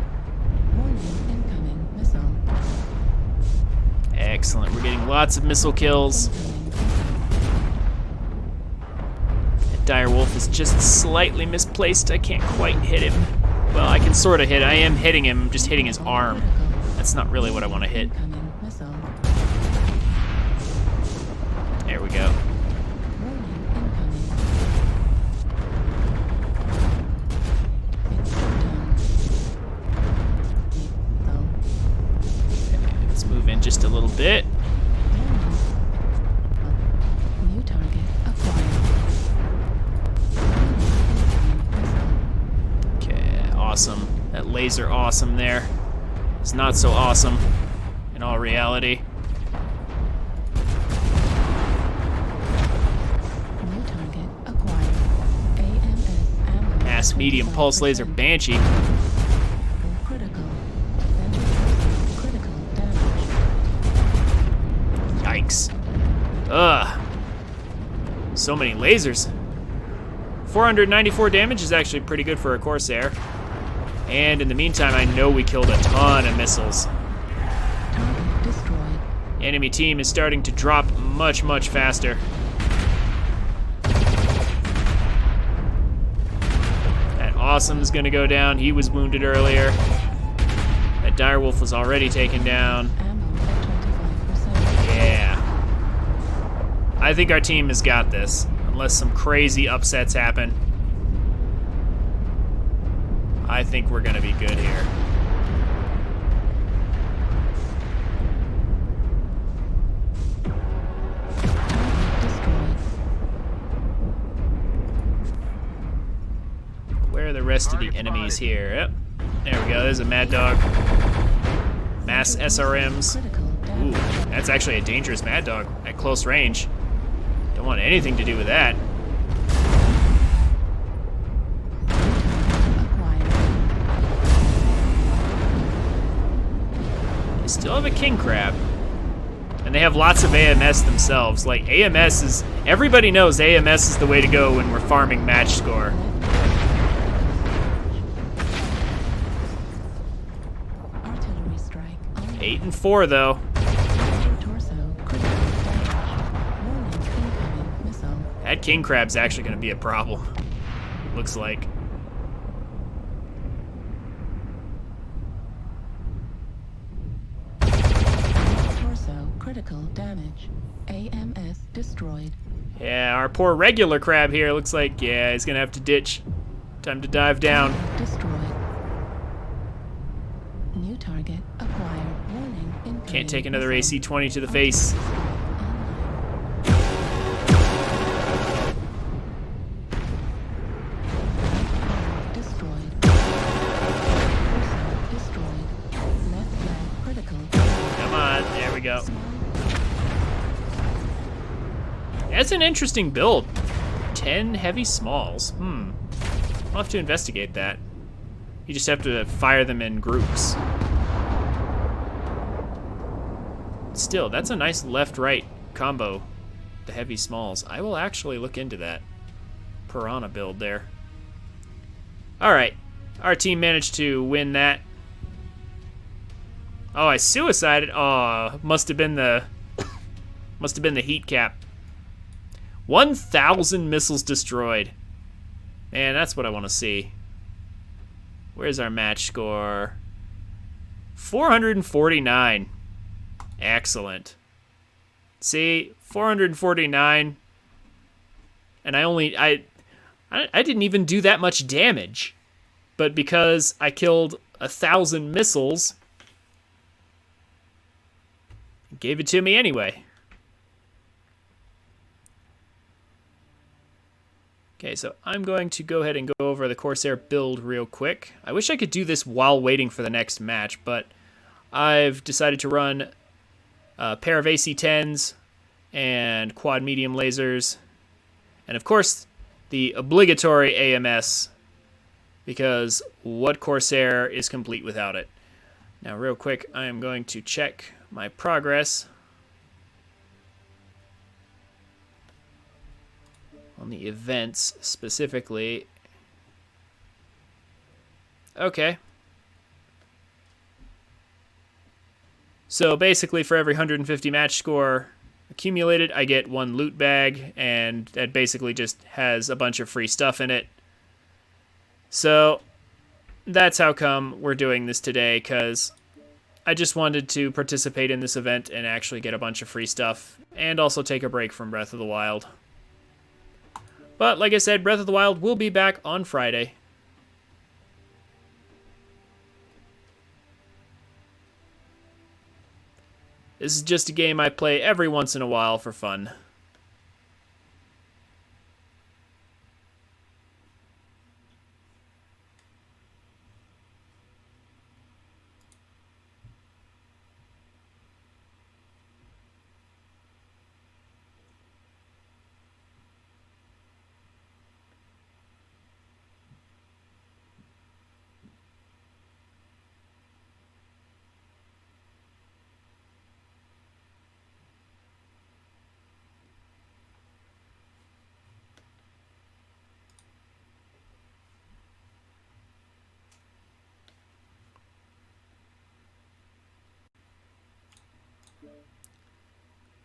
Warning incoming missile. Excellent. We're getting lots of missile kills. Incoming missile. That direwolf is just slightly misplaced. I can't quite hit him. Well, I can sort of hit. I am hitting him. I'm just hitting his arm. That's not really what I want to hit. Incoming missile. There we go. Warning incoming. It's done. Let's move in just a little bit. New target acquired. Incoming missile. laser awesome there is not so awesome in all reality. New target acquired. AMS ammo. Mass medium pulse laser 25%. Banshee. Critical. Center torso. Critical damage. Yikes. Ugh. So many lasers. 494 damage is actually pretty good for a Corsair. And in the meantime, I know we killed a ton of missiles. Target destroyed. Enemy team is starting to drop much, much faster. That Awesome's gonna go down. He was wounded earlier. That Direwolf was already taken down. Ammo at 25%. Yeah. I think our team has got this, unless some crazy upsets happen. I think we're gonna be good here. Target destroyed. Where are the rest of the enemies here? Yep. There we go, there's a Mad Dog. Mass SRMs. Critical Ooh, damage. that's actually a dangerous Mad Dog at close range. Don't want anything to do with that. Acquired. They still have a King Crab. And they have lots of AMS themselves. Like, AMS is... Everybody knows AMS is the way to go when we're farming match score. Artillery strike. 8 and 4, though. Center torso. Critical damage. Warning incoming missile. That King Crab's actually going to be a problem. Looks like. Torso. Critical damage. AMS destroyed. Yeah, our poor regular crab here looks like, yeah, he's going to have to ditch. Time to dive down. Destroyed. New target acquired. Warning incoming. Can't take another missile. AC-20 to the face. Destroyed. Torso destroyed. Left flank critical. Come on, there we go. That's an interesting build. 10 heavy smalls. I'll have to investigate that. You just have to fire them in groups. Still, that's a nice left-right combo, the heavy smalls. I will actually look into that Piranha build there. All right, our team managed to win that. Oh, I suicided. Oh, must have been the heat cap. 1,000 missiles destroyed. Man, that's what I want to see. Where's our match score? 449. Excellent. See, 449. And I didn't even do that much damage. But because I killed 1,000 missiles, it gave it to me anyway. Okay, so I'm going to go ahead and go over the Corsair build real quick. I wish I could do this while waiting for the next match, but I've decided to run a pair of AC-10s and quad medium lasers, and of course the obligatory AMS, because what Corsair is complete without it? Now real quick, I am going to check my progress on the events specifically. Okay. So basically for every 150 match score accumulated, I get one loot bag, and that basically just has a bunch of free stuff in it. So that's how come we're doing this today, because I just wanted to participate in this event and actually get a bunch of free stuff, and also take a break from Breath of the Wild. But like I said, Breath of the Wild will be back on Friday. This is just a game I play every once in a while for fun.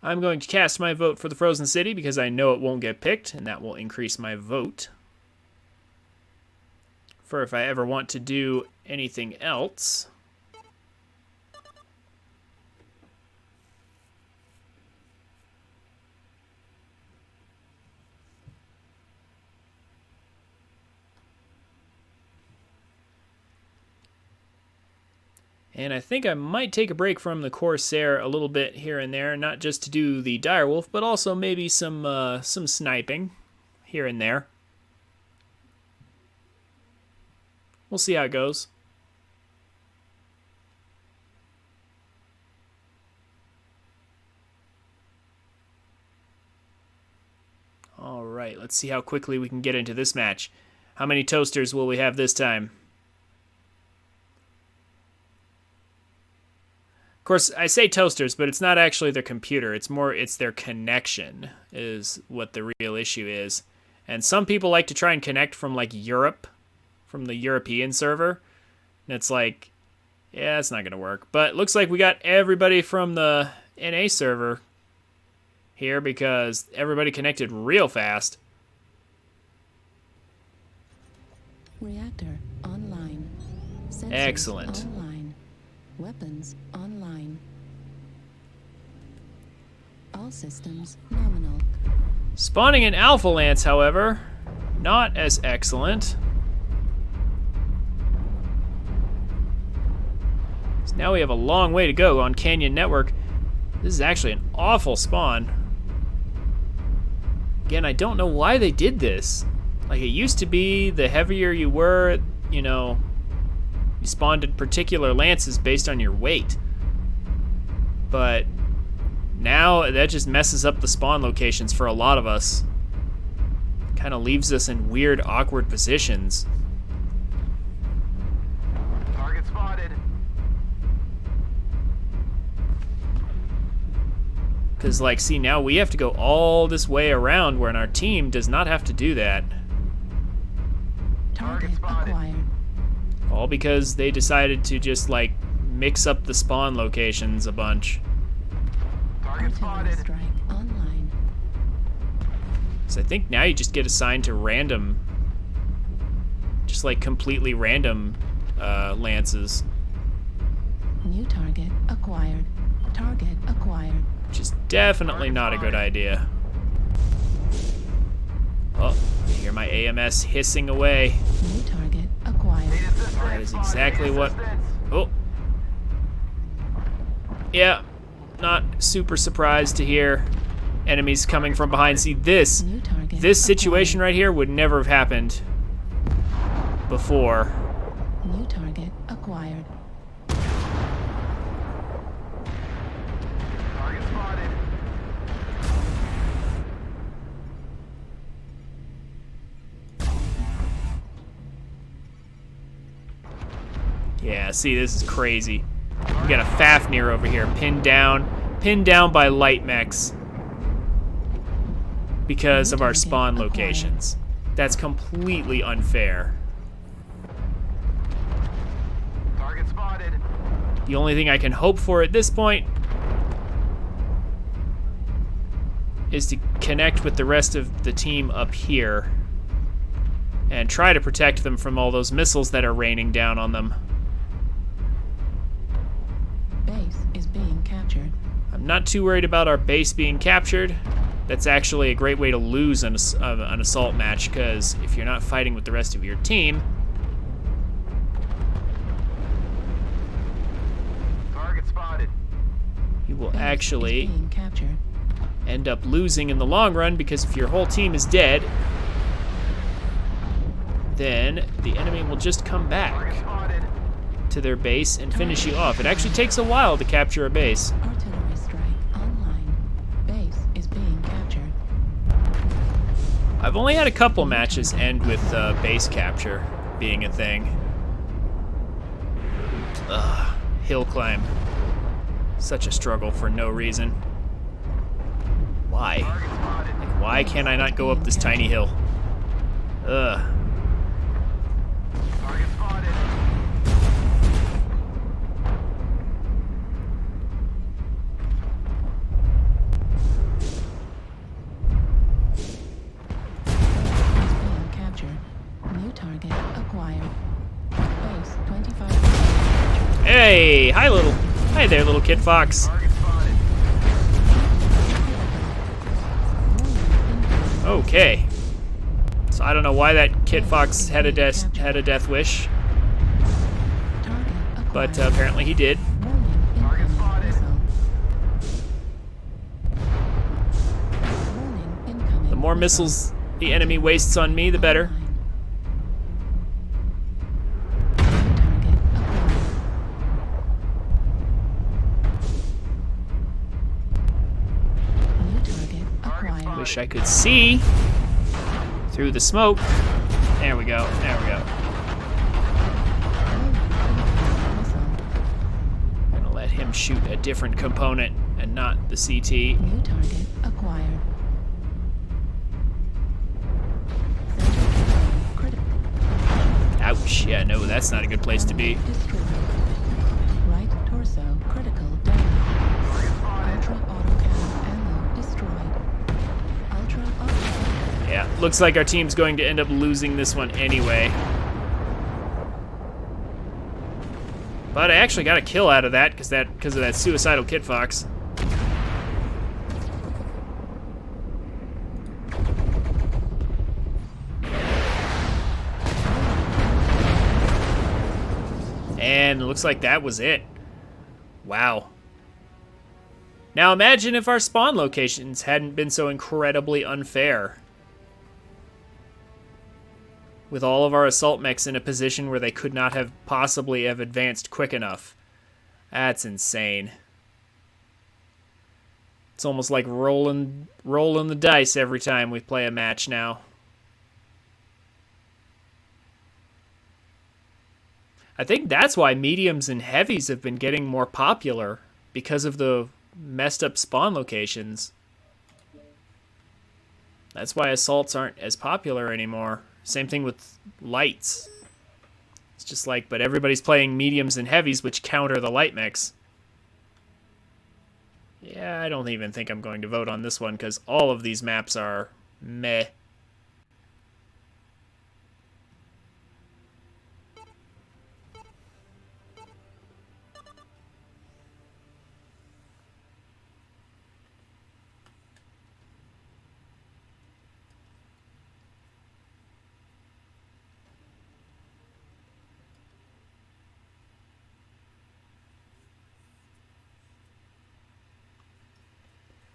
I'm going to cast my vote for the Frozen City because I know it won't get picked, and that will increase my vote for if I ever want to do anything else. And I think I might take a break from the Corsair a little bit here and there, not just to do the Direwolf, but also maybe some sniping here and there. We'll see how it goes. All right, let's see how quickly we can get into this match. How many toasters will we have this time? Of course, I say toasters, but it's not actually their computer. It's their connection is what the real issue is. And some people like to try and connect from like Europe, from the European server. And it's like, yeah, it's not going to work. But it looks like we got everybody from the NA server here because everybody connected real fast. Reactor online. Sensors Excellent. online. Weapons online. All systems nominal. Spawning an Alpha Lance, however, not as excellent. So now we have a long way to go on Canyon Network. This is actually an awful spawn. Again, I don't know why they did this. Like, it used to be the heavier you were, you know, you spawned in particular lances based on your weight. But now that just messes up the spawn locations for a lot of us. Kind of leaves us in weird, awkward positions. Target spotted. Because, like, see, now we have to go all this way around when our team does not have to do that. Target spotted. acquired. All because they decided to just, like, mix up the spawn locations a bunch. Target Artillery spotted. strike online. So I think now you just get assigned to random, just like completely random lances, New target acquired. Target acquired. which is definitely not a good idea. Oh, I hear my AMS hissing away. New target acquired. That is exactly what... Oh. Yeah, not super surprised to hear enemies coming from behind. See, this New target situation right here would never have happened before. New target acquired. Target spotted. Yeah, see, this is crazy. We got a Fafnir over here, pinned down by light mechs because of our spawn locations. That's completely unfair. Target spotted. The only thing I can hope for at this point is to connect with the rest of the team up here and try to protect them from all those missiles that are raining down on them. Base is being captured. I'm not too worried about our base being captured. That's actually a great way to lose an assault match, because if you're not fighting with the rest of your team, Target spotted. you will Base actually is being captured. end up losing in the long run, because if your whole team is dead, then the enemy will just come back Target spotted. to their base and finish you off. It actually takes a while to capture a base. Artillery strike online. Base is being captured. I've only had a couple matches end with base capture being a thing. Ugh, hill climb. Such a struggle for no reason. Why? Target spotted. Like, why can't I not go up this tiny hill? Ugh. Target spotted. Hey, hi there, little Kit Fox. Target spotted. Okay. So I don't know why that Kit Fox had a death wish, Target but acquired. apparently he did. Warning, Target incoming spotted. missile. Warning, incoming The more missile. missiles the enemy wastes on me, the better. Online. Target acquired. New target acquired. Wish I could see through the smoke. There we go. There we go. Warning, incoming missile. I'm gonna let him shoot a different component and not the CT. New target acquired. Center critical. Ouch. Yeah, no, that's not a good place to be. Destroyed. Right torso critical damage. Ultra autocannon ammo destroyed. Ultra autocannon. Yeah, looks like our team's going to end up losing this one anyway. But I actually got a kill out of that because of that suicidal Kit Fox. And it looks like that was it. Wow. Now imagine if our spawn locations hadn't been so incredibly unfair. With all of our assault mechs in a position where they could not have possibly have advanced quick enough. That's insane. It's almost like rolling the dice every time we play a match now. I think that's why mediums and heavies have been getting more popular, because of the messed up spawn locations. That's why assaults aren't as popular anymore. Same thing with lights. It's just like, but everybody's playing mediums and heavies, which counter the light mechs. Yeah, I don't even think I'm going to vote on this one, because all of these maps are meh.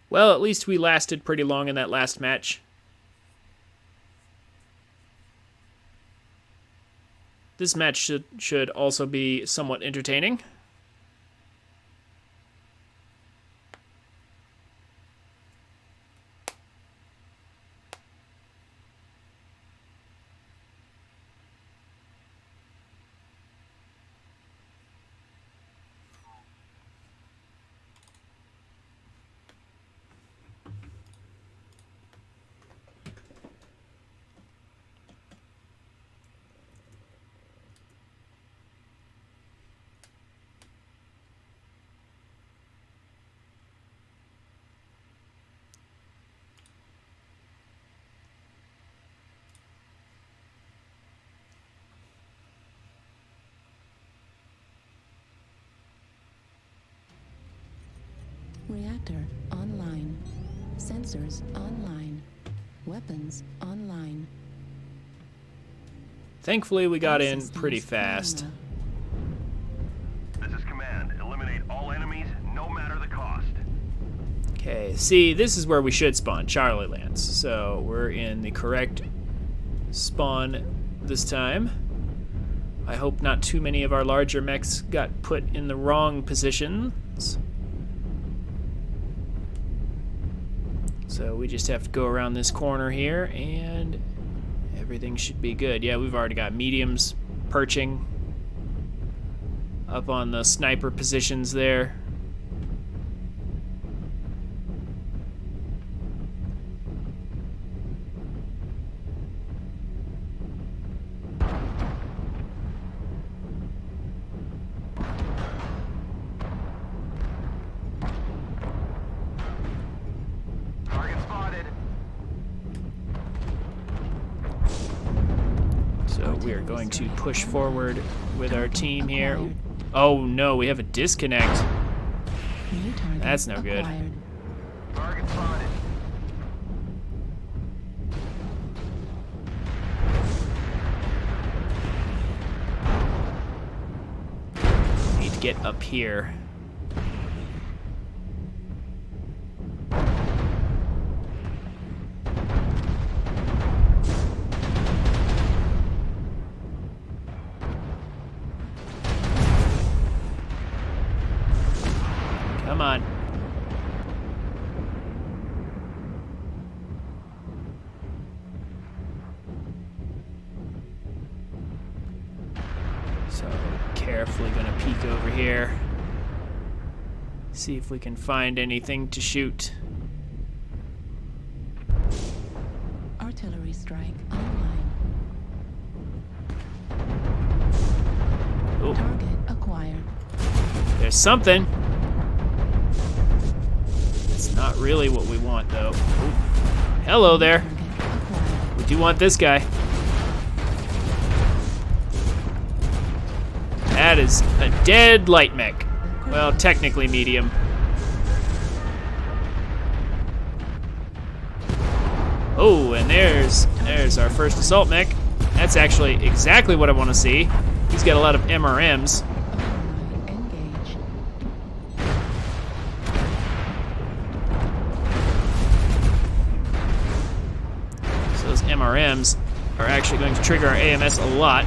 Well, at least we lasted pretty long in that last match. This match should also be somewhat entertaining. Reactor online. Sensors online. Weapons online. Thankfully, we got in Systems pretty fast. online. This is command. Eliminate all enemies, no matter the cost. Okay, see, this is where we should spawn, Charlie Lands. So we're in the correct spawn this time. I hope not too many of our larger mechs got put in the wrong positions. So we just have to go around this corner here and everything should be good. Yeah, we've already got mediums perching up on the sniper positions there. Target spotted. So we are going to push forward with our team here. Ooh, Oh no, we have a disconnect. New target That's no good. acquired. Target spotted. Need to get up here. Come on. So, carefully gonna peek over here. See if we can find anything to shoot. Artillery strike online. Oh, Target acquired. there's something. It's not really what we want, though. Oh, hello there. Target acquired. We do want this guy. That is a dead light mech. Well, technically medium. Oh, and there's our first assault mech. That's actually exactly what I want to see. He's got a lot of MRMs. Override engaged. So those MRMs are actually going to trigger our AMS a lot.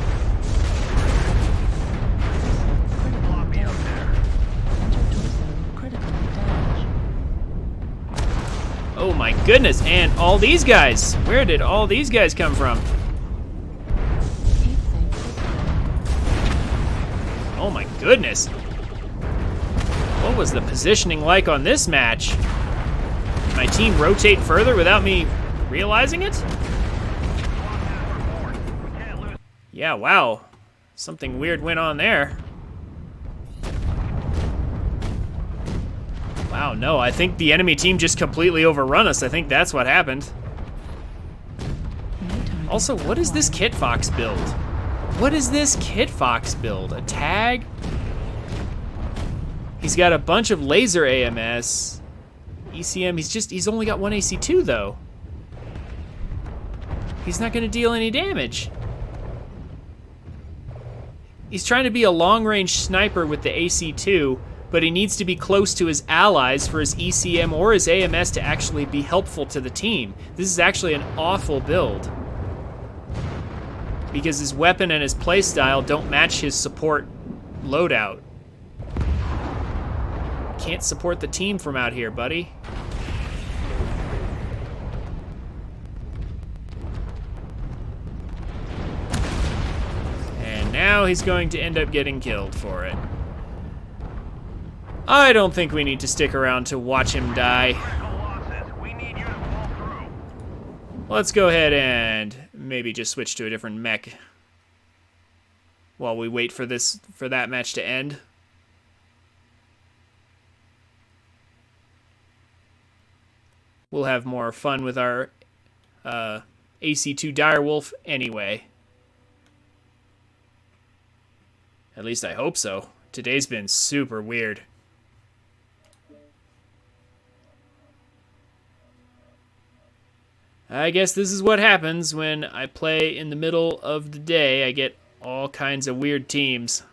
Block me up there. Enter torso. Critical damage. Oh my goodness, and all these guys. Where did all these guys come from? Heat sink destroyed. Oh my goodness. What was the positioning like on this match? Did my team rotate further without me realizing it? Yeah, wow. Something weird went on there. Wow, no, I think the enemy team just completely overrun us. I think that's what happened. New target Also, what is this acquired. Kit Fox build? What is this Kit Fox build? A tag? He's got a bunch of laser AMS. ECM, he's only got one AC2 though. He's not gonna deal any damage. He's trying to be a long-range sniper with the AC2, but he needs to be close to his allies for his ECM or his AMS to actually be helpful to the team. This is actually an awful build, because his weapon and his playstyle don't match his support loadout. Can't support the team from out here, buddy. And now he's going to end up getting killed for it. I don't think we need to stick around to watch him die. Critical losses. We need you to pull through. Let's go ahead and maybe just switch to a different mech while we wait for that match to end. We'll have more fun with our AC2 Direwolf anyway. At least I hope so. Today's been super weird. I guess this is what happens when I play in the middle of the day. I get all kinds of weird teams.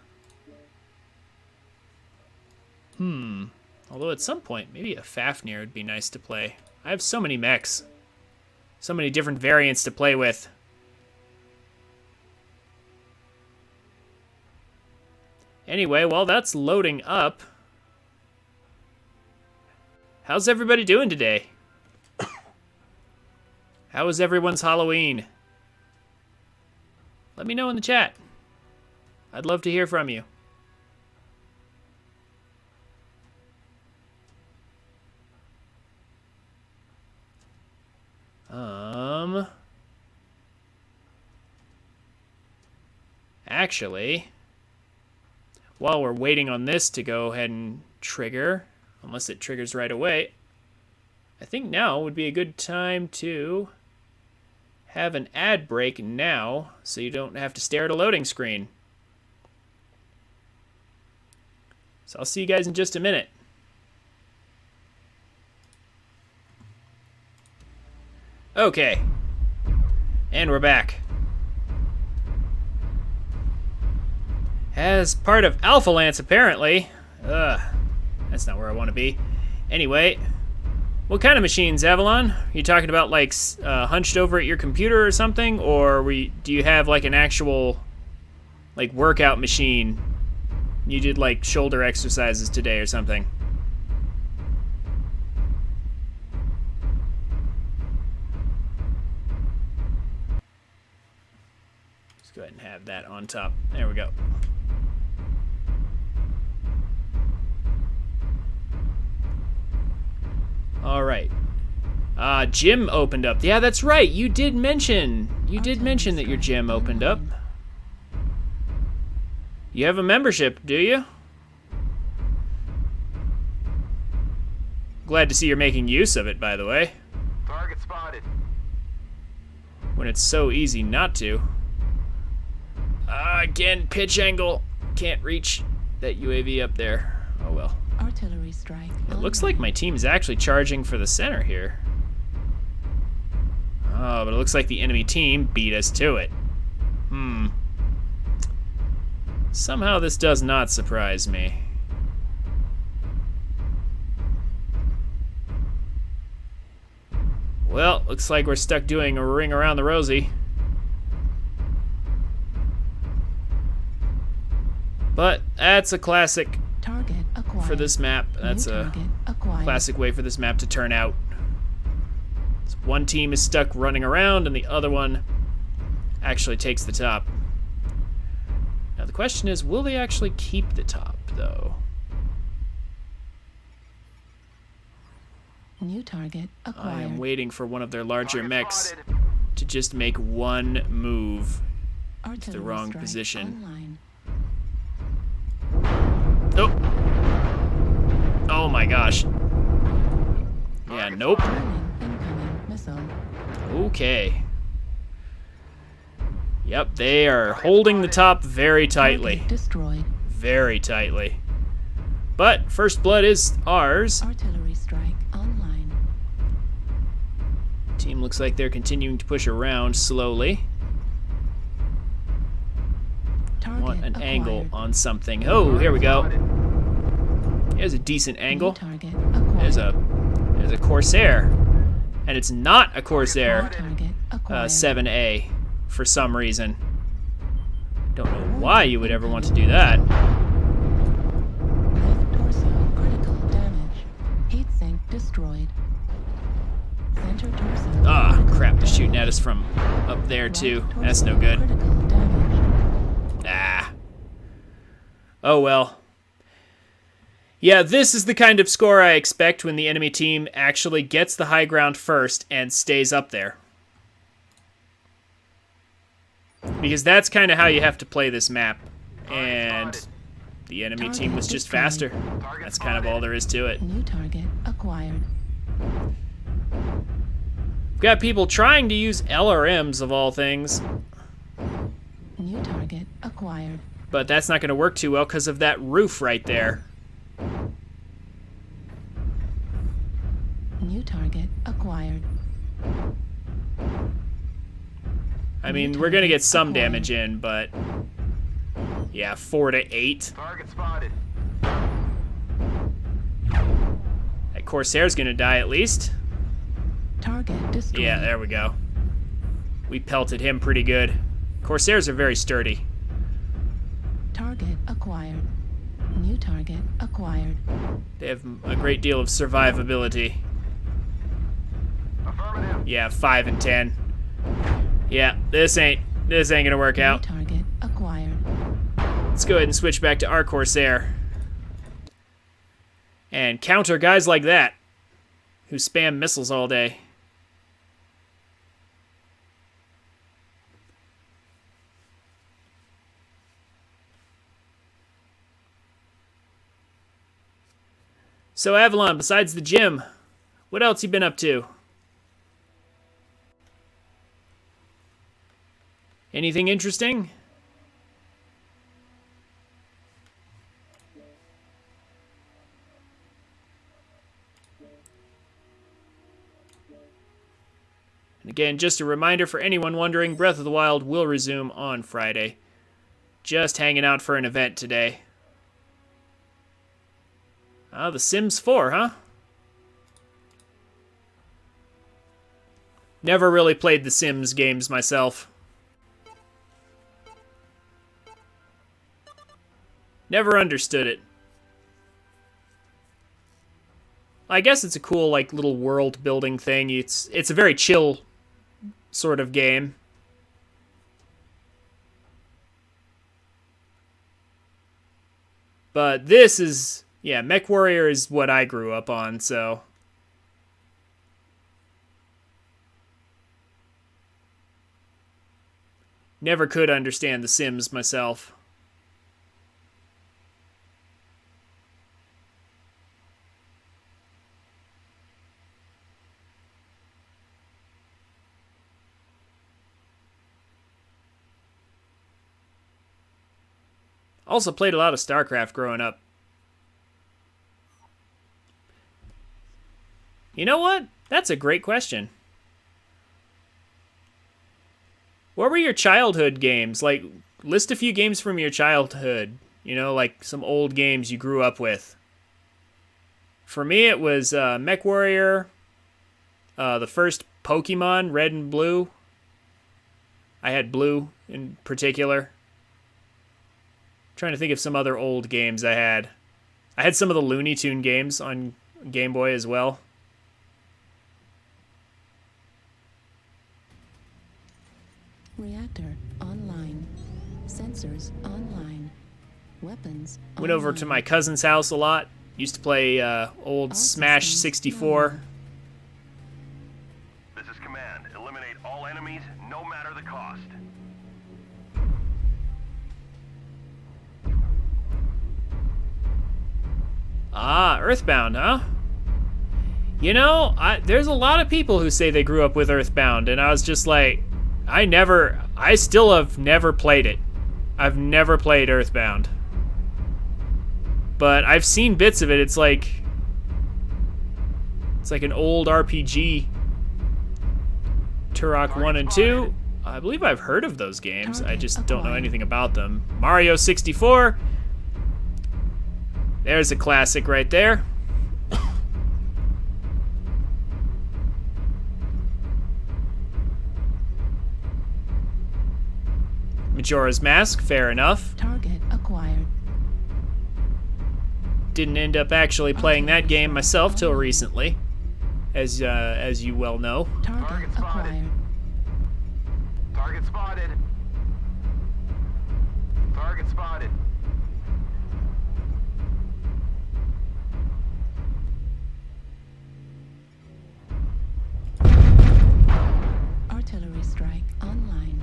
Although at some point, maybe a Fafnir would be nice to play. I have so many mechs. So many different variants to play with. Anyway, while that's loading up, how's everybody doing today? How was everyone's Halloween? Let me know in the chat. I'd love to hear from you. Actually, while we're waiting on this to go ahead and trigger, unless it triggers right away, I think now would be a good time to have an ad break now so you don't have to stare at a loading screen. So I'll see you guys in just a minute. Okay. And we're back. As part of Alpha Lance, apparently. That's not where I want to be. Anyway, what kind of machines, Avalon? Are you talking about, like, hunched over at your computer or something? Or do you have, like, an actual, like, workout machine? You did, like, shoulder exercises today or something? Let's go ahead and have that on top. There we go. All right. Gym opened up. Yeah, that's right. You did mention that your gym opened up. You have a membership, do you? Glad to see you're making use of it, by the way. Target spotted. When it's so easy not to. Again, pitch angle. Can't reach that UAV up there. Oh well. Artillery strike. It looks like my team is actually charging for the center here. Oh, but it looks like the enemy team beat us to it. Somehow this does not surprise me. Well, looks like we're stuck doing a ring around the rosy. But that's a classic Target acquired. for this map. That's a classic way for this map to turn out. So one team is stuck running around and the other one actually takes the top. Now the question is, will they actually keep the top, though? New target acquired. I am waiting for one of their larger Target mechs spotted. to just make one move to the Artillery wrong strike position. online. Oh! Oh my gosh. Yeah, Target nope. spotted. Incoming missile. Okay. Yep, they are holding the top very tightly. Target destroyed. Very tightly. But first blood is ours. Artillery strike online. Team looks like they're continuing to push around slowly. Target Want an acquired. angle on something. Oh, here we go. There's a decent New angle. target acquired. There's a Corsair. And it's not a Corsair Target acquired. 7A for some reason. Don't know why you would ever want to do that. Left torso critical damage. Heat sink destroyed. Center torso. Ah, critical crap, they're shooting damage. at us from up there too. Right That's no torso good. critical damage. Ah. Oh well. Yeah, this is the kind of score I expect when the enemy team actually gets the high ground first and stays up there. Because that's kind of how you have to play this map. And the enemy team was just faster. That's kind of all there is to it. New target acquired. We've got people trying to use LRMs of all things, New target acquired. but that's not going to work too well because of that roof right there. New target acquired. I mean, we're going to get some damage in, but yeah, 4 to 8. Target spotted. That Corsair's going to die at least. Target destroyed. Yeah, there we go. We pelted him pretty good. Corsairs are very sturdy. Target acquired. New target acquired. They have a great deal of survivability. Affirmative. Yeah, 5 and 10. Yeah, this ain't gonna work New out. target acquired. Let's go ahead and switch back to our Corsair. And counter guys like that who spam missiles all day. So Avalon, besides the gym, what else you been up to? Anything interesting? Again, just a reminder for anyone wondering, Breath of the Wild will resume on Friday. Just hanging out for an event today. The Sims 4, huh? Never really played the Sims games myself. Never understood it. I guess it's a cool, like, little world building thing. It's a very chill sort of game. But this is, yeah, MechWarrior is what I grew up on, so. Never could understand The Sims myself. Also played a lot of StarCraft growing up. You know what? That's a great question. What were your childhood games? Like, list a few games from your childhood. You know, like some old games you grew up with. For me, it was MechWarrior, the first Pokemon, Red and Blue. I had Blue in particular. Trying to think of some other old games I had. I had some of the Looney Tune games on Game Boy as well. Reactor online. Sensors online. Weapons Went over to my cousin's house a lot. Used to play old All Smash systems 64. This is command. Eliminate all enemies, no matter the cost. Ah, Earthbound, huh? You know, there's a lot of people who say they grew up with Earthbound, and I was just like, I still have never played it. I've never played Earthbound. But I've seen bits of it. It's like an old RPG. Turok 1 and 2. I believe I've heard of those games. I just don't know anything about them. Mario 64. There's a classic right there. Majora's Mask, fair enough. Target acquired. Didn't end up actually playing that game myself till recently, as you well know. Target acquired. Target spotted. Target spotted. Artillery strike online.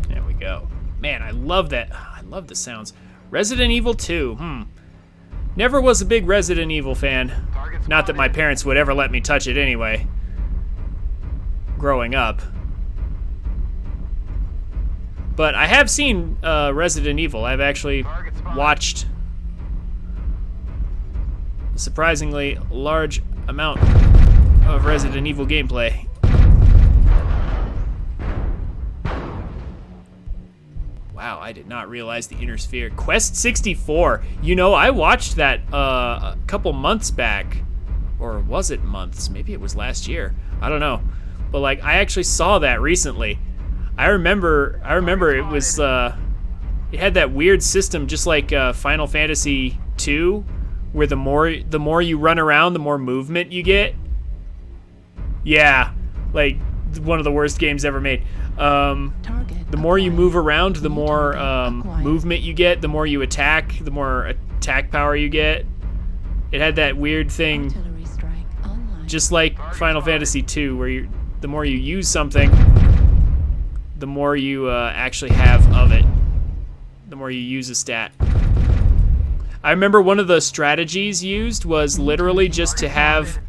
There we go. Man, I love that. I love the sounds. Resident Evil 2. Never was a big Resident Evil fan. Not that my parents would ever let me touch it anyway. Growing up. But I have seen Resident Evil. I've actually watched a surprisingly large amount of Resident Evil gameplay. Wow, I did not realize the inner sphere. Quest 64. You know, I watched that a couple months back. Or was it months? Maybe it was last year. I don't know. But like, I actually saw that recently. I remember it was it had that weird system just like Final Fantasy 2, where the more you run around, the more movement you get. Yeah, like one of the worst games ever made. The more you move around, the more movement you get. The more you attack, the more attack power you get. It had that weird thing, Artillery strike online. just like Final Fantasy 2, where the more you use something, the more you actually have of it. The more you use a stat. I remember one of the strategies used was literally just to have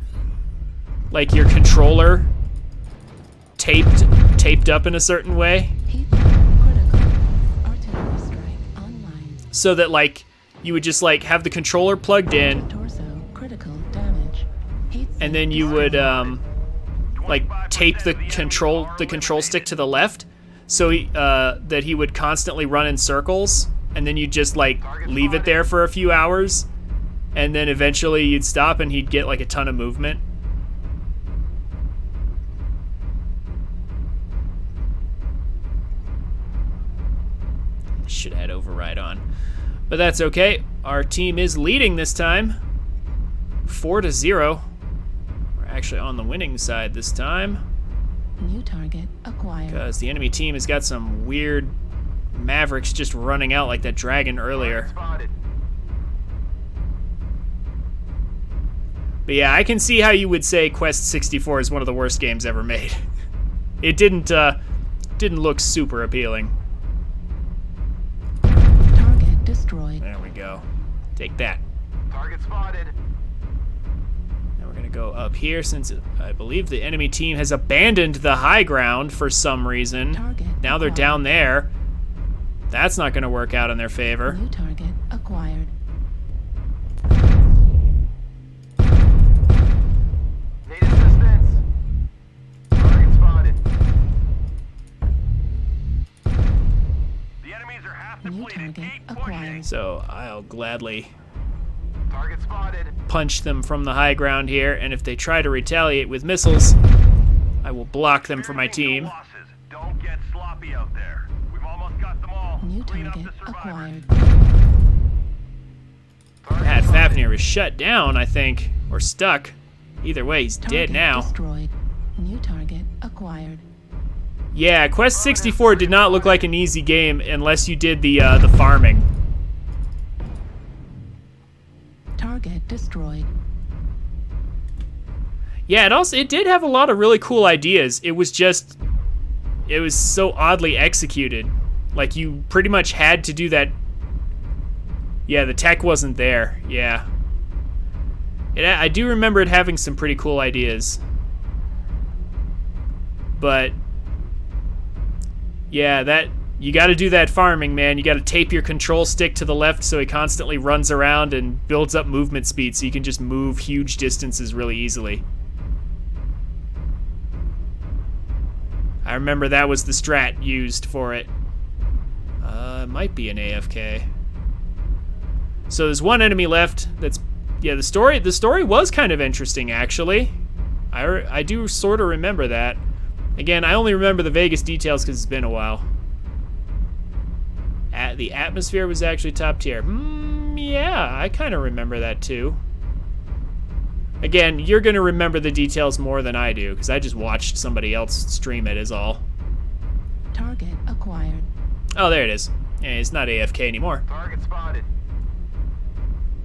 like your controller taped up in a certain way, Heat critical. Artillery strike online. so that like you would just like have the controller plugged in, Torso critical damage. Heat and then you would like tape the control stick to the left, so that he would constantly run in circles, and then you'd just like leave it there for a few hours, and then eventually you'd stop and he'd get like a ton of movement. Should have had override on, but that's okay. Our team is leading this time, 4-0. We're actually on the winning side this time. New target acquired. Because the enemy team has got some weird Mavericks just running out like that dragon earlier. Spotted. But yeah, I can see how you would say Quest 64 is one of the worst games ever made. It didn't look super appealing. Target destroyed. There we go. Take that. Target spotted. Now we're gonna go up here since I believe the enemy team has abandoned the high ground for some reason. Target Now they're acquired. down there. That's not gonna work out in their favor. New target acquired. Need assistance. Target spotted. The enemies are half New depleted. target Keep acquired. pushing. So I'll gladly Target spotted. punch them from the high ground here, and if they try to retaliate with missiles, I will block them for my team. Losses. Don't get sloppy out there. We've almost got them all. New Clean up target the survivors. acquired. Pat Fafnir was shut down, I think, or stuck. Either way, he's Target dead now. destroyed. New target acquired. Yeah, Quest 64 did not look like an easy game unless you did the farming. Target destroyed. Yeah, it did have a lot of really cool ideas. It was so oddly executed. Like, you pretty much had to do that. Yeah, the tech wasn't there. Yeah. I do remember it having some pretty cool ideas. But yeah, you got to do that farming, man. You got to tape your control stick to the left so he constantly runs around and builds up movement speed so you can just move huge distances really easily. I remember that was the strat used for it. It might be an AFK. So there's one enemy left. Yeah, the story was kind of interesting, actually. I do sort of remember that. Again, I only remember the vaguest details because it's been a while. The atmosphere was actually top tier. Yeah, I kind of remember that too. Again, you're going to remember the details more than I do because I just watched somebody else stream it is all. Target acquired. Oh, there it is. Yeah, it's not AFK anymore. Target spotted.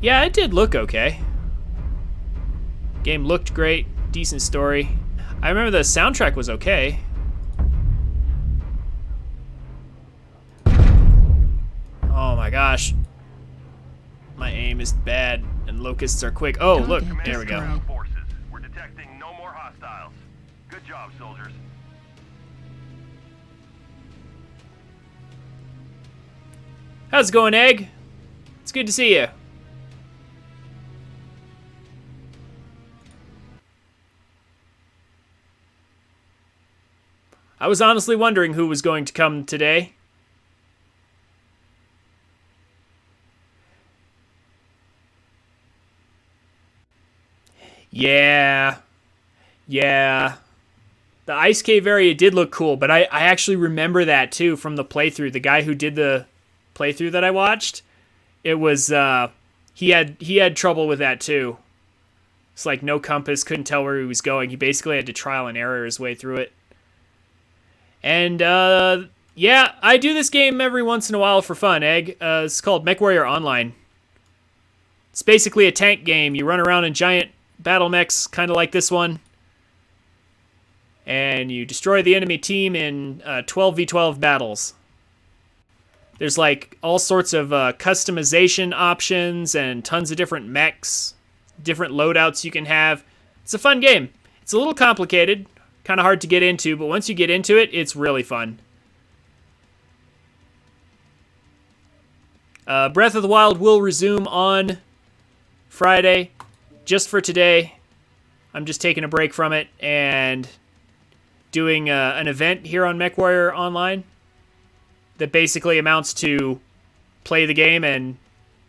Yeah, it did look okay. Game looked great, decent story. I remember the soundtrack was okay. Oh my gosh. My aim is bad and locusts are quick. Oh, look, Target there we go. destroyed. Forces. We're detecting no more hostiles. Good job, soldiers. How's it going, Egg? It's good to see you. I was honestly wondering who was going to come today. Yeah. The Ice Cave area did look cool, but I actually remember that too from the playthrough. The guy who did the playthrough that I watched, it was he had trouble with that too. It's like no compass, couldn't tell where he was going. He basically had to trial and error his way through it. And yeah, I do this game every once in a while for fun, Egg. It's called MechWarrior Online. It's basically a tank game. You run around in giant battle mechs, kind of like this one. And you destroy the enemy team in 12v12 battles. There's like all sorts of customization options and tons of different mechs, different loadouts you can have. It's a fun game. It's a little complicated, kind of hard to get into, but once you get into it, it's really fun. Breath of the Wild will resume on Friday. Just for today, I'm just taking a break from it, and doing an event here on MechWarrior Online that basically amounts to play the game and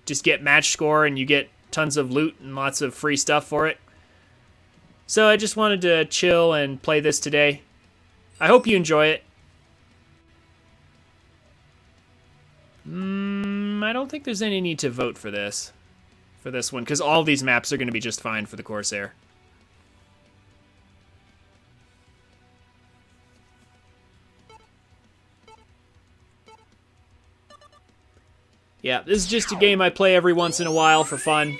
just get match score, and you get tons of loot and lots of free stuff for it. So I just wanted to chill and play this today. I hope you enjoy it. I don't think there's any need to vote for this one, because all these maps are going to be just fine for the Corsair. Yeah, this is just a game I play every once in a while for fun.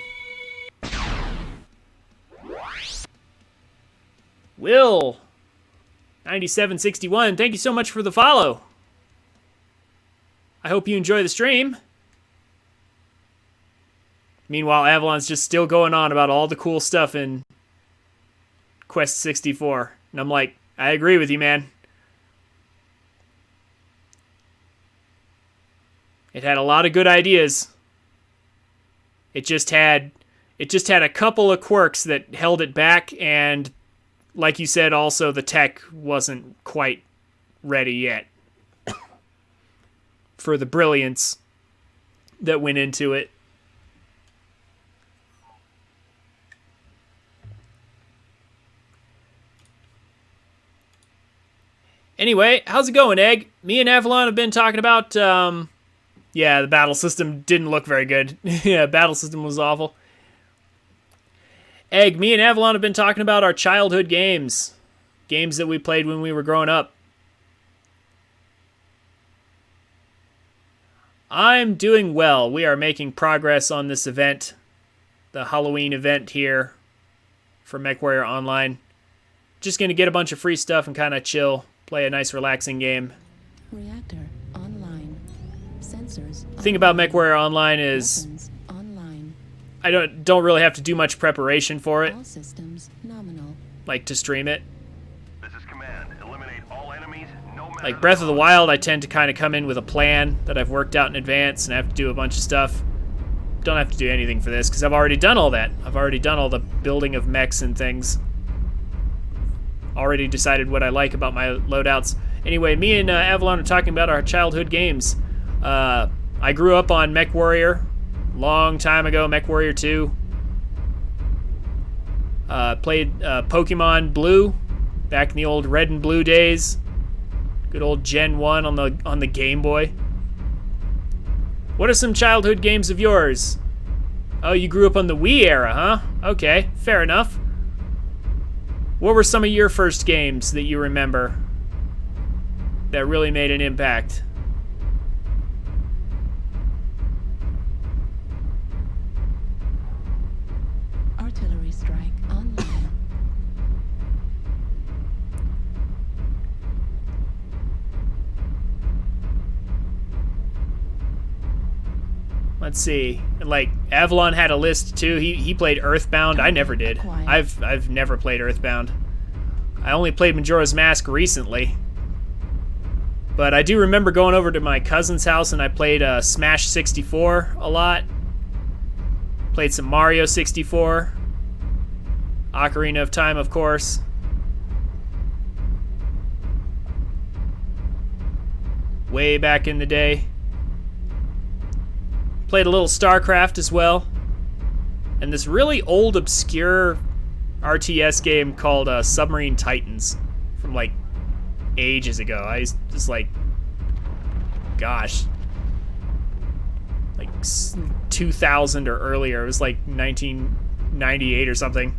Will 9761, thank you so much for the follow. I hope you enjoy the stream. Meanwhile, Avalon's just still going on about all the cool stuff in Quest 64. And I'm like, I agree with you, man. It had a lot of good ideas. It just had a couple of quirks that held it back, and like you said, also the tech wasn't quite ready yet for the brilliance that went into it. Anyway, how's it going, Egg? Me and Avalon have been talking about, yeah, the battle system didn't look very good. Yeah, battle system was awful. Egg, me and Avalon have been talking about our childhood games. Games that we played when we were growing up. I'm doing well. We are making progress on this event. The Halloween event here for MechWarrior Online. Just going to get a bunch of free stuff and kind of chill. Play a nice relaxing game. Reactor online. Sensors. The thing about MechWarrior Online is Weapons online. I don't really have to do much preparation for it, All systems nominal. like to stream it. This is command. Eliminate all enemies, no matter Like Breath of the Wild, I tend to kind of come in with a plan that I've worked out in advance and I have to do a bunch of stuff. Don't have to do anything for this because I've already done all that. I've already done all the building of mechs and things. Already decided what I like about my loadouts. Anyway, me and Avalon are talking about our childhood games. I grew up on MechWarrior, long time ago, MechWarrior 2. Played Pokemon Blue, back in the old Red and Blue days. Good old Gen 1 on the Game Boy. What are some childhood games of yours? Oh, you grew up on the Wii era, huh? Okay, fair enough. What were some of your first games that you remember that really made an impact? Artillery strike online. Let's see. Like Avalon had a list too. He played Earthbound. I never did. I've never played Earthbound. I only played Majora's Mask recently. But I do remember going over to my cousin's house and I played Smash 64 a lot. Played some Mario 64. Ocarina of Time, of course. Way back in the day. Played a little StarCraft as well. And this really old, obscure RTS game called Submarine Titans from like ages ago. I was like, gosh, like 2000 or earlier. It was like 1998 or something.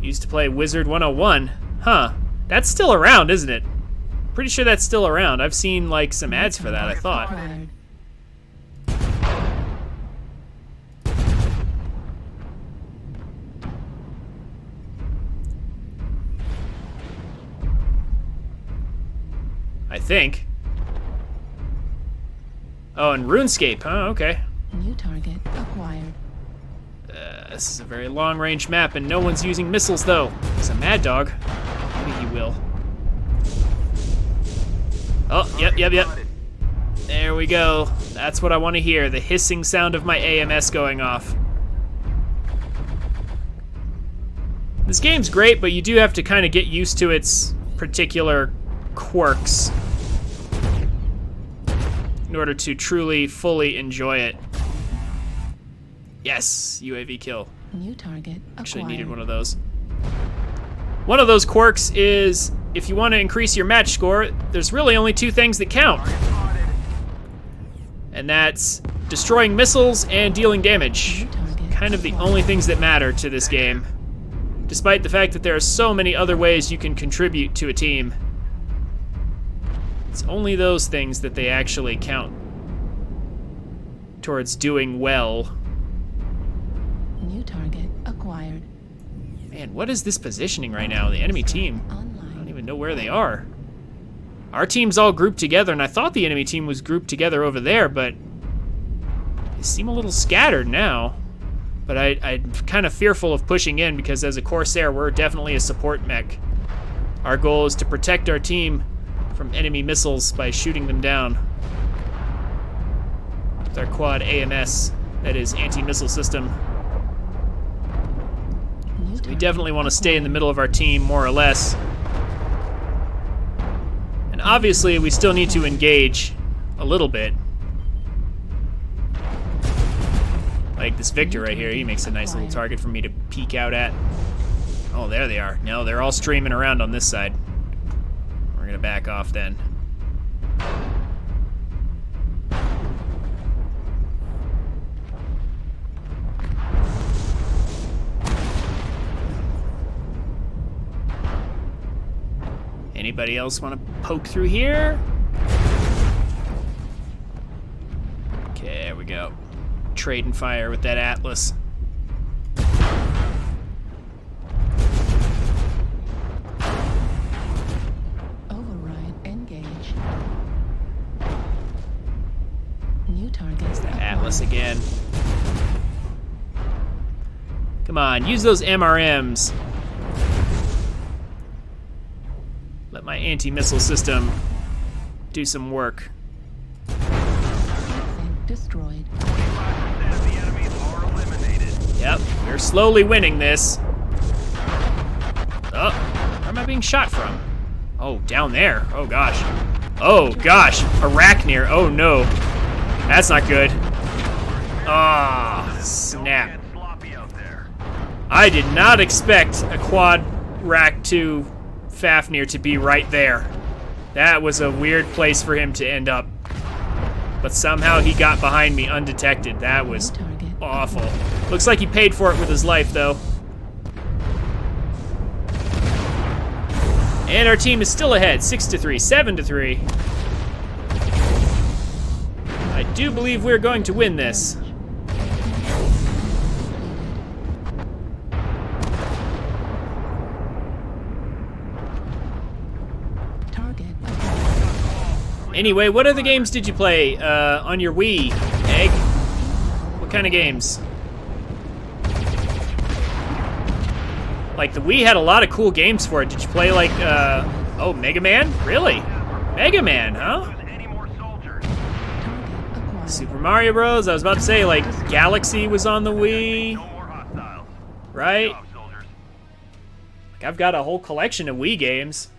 Used to play Wizard 101. Huh. That's still around, isn't it? Pretty sure that's still around. I've seen like some ads for that, I thought. Acquired. I think. Oh, and RuneScape. Oh, okay. New target acquired. This is a very long-range map, and no one's using missiles, though. It's a Mad Dog. Maybe he will. Oh, yep. There we go. That's what I want to hear. The hissing sound of my AMS going off. This game's great, but you do have to kind of get used to its particular quirks in order to truly, fully enjoy it. Yes, UAV kill. New target Actually acquired. needed one of those. One of those quirks is, if you want to increase your match score, there's really only two things that count. And that's destroying missiles and dealing damage. Kind of the only things that matter to this game. Despite the fact that there are so many other ways you can contribute to a team. It's only those things that they actually count towards doing well. New target acquired. Man, what is this positioning right now? The enemy team. I don't Online. even know where they are. Our team's all grouped together, and I thought the enemy team was grouped together over there, but they seem a little scattered now. But I'm kind of fearful of pushing in because as a Corsair, we're definitely a support mech. Our goal is to protect our team from enemy missiles by shooting them down. With our quad AMS, that is anti-missile system. New We target definitely want to stay in the middle of our team, more or less. And obviously, we still need to engage a little bit. Like this Victor right here, he makes a nice little target for me to peek out at. Oh, there they are. No, they're all streaming around on this side. We're gonna back off then. Anybody else want to poke through here? Okay, there we go. Trading fire with that Atlas. override engaged. New targets Atlas again. Come on, use those MRMs. Let my anti-missile system do some work. Destroyed. 25% of the enemies are eliminated. Yep, we're slowly winning this. Oh, where am I being shot from? Oh, down there. Oh, gosh. Oh, gosh. Arachnir. Oh, no. That's not good. Ah, snap. Get sloppy out there. I did not expect a quad rack 2 Fafnir to be right there. That was a weird place for him to end up. But somehow he got behind me undetected. That was awful. Looks like he paid for it with his life, though. And our team is still ahead, 6-3, 7-3. I do believe we're going to win this. Target Anyway, what other games did you play on your Wii, Egg? What kind of games? Like, the Wii had a lot of cool games for it. Did you play, like, oh, Mega Man? Really? Mega Man, huh? Any more soldiers? acquired. Super Mario Bros. I was about to say, like, Galaxy was on the Wii, No more hostiles. right? Job, soldiers. Like, I've got a whole collection of Wii games.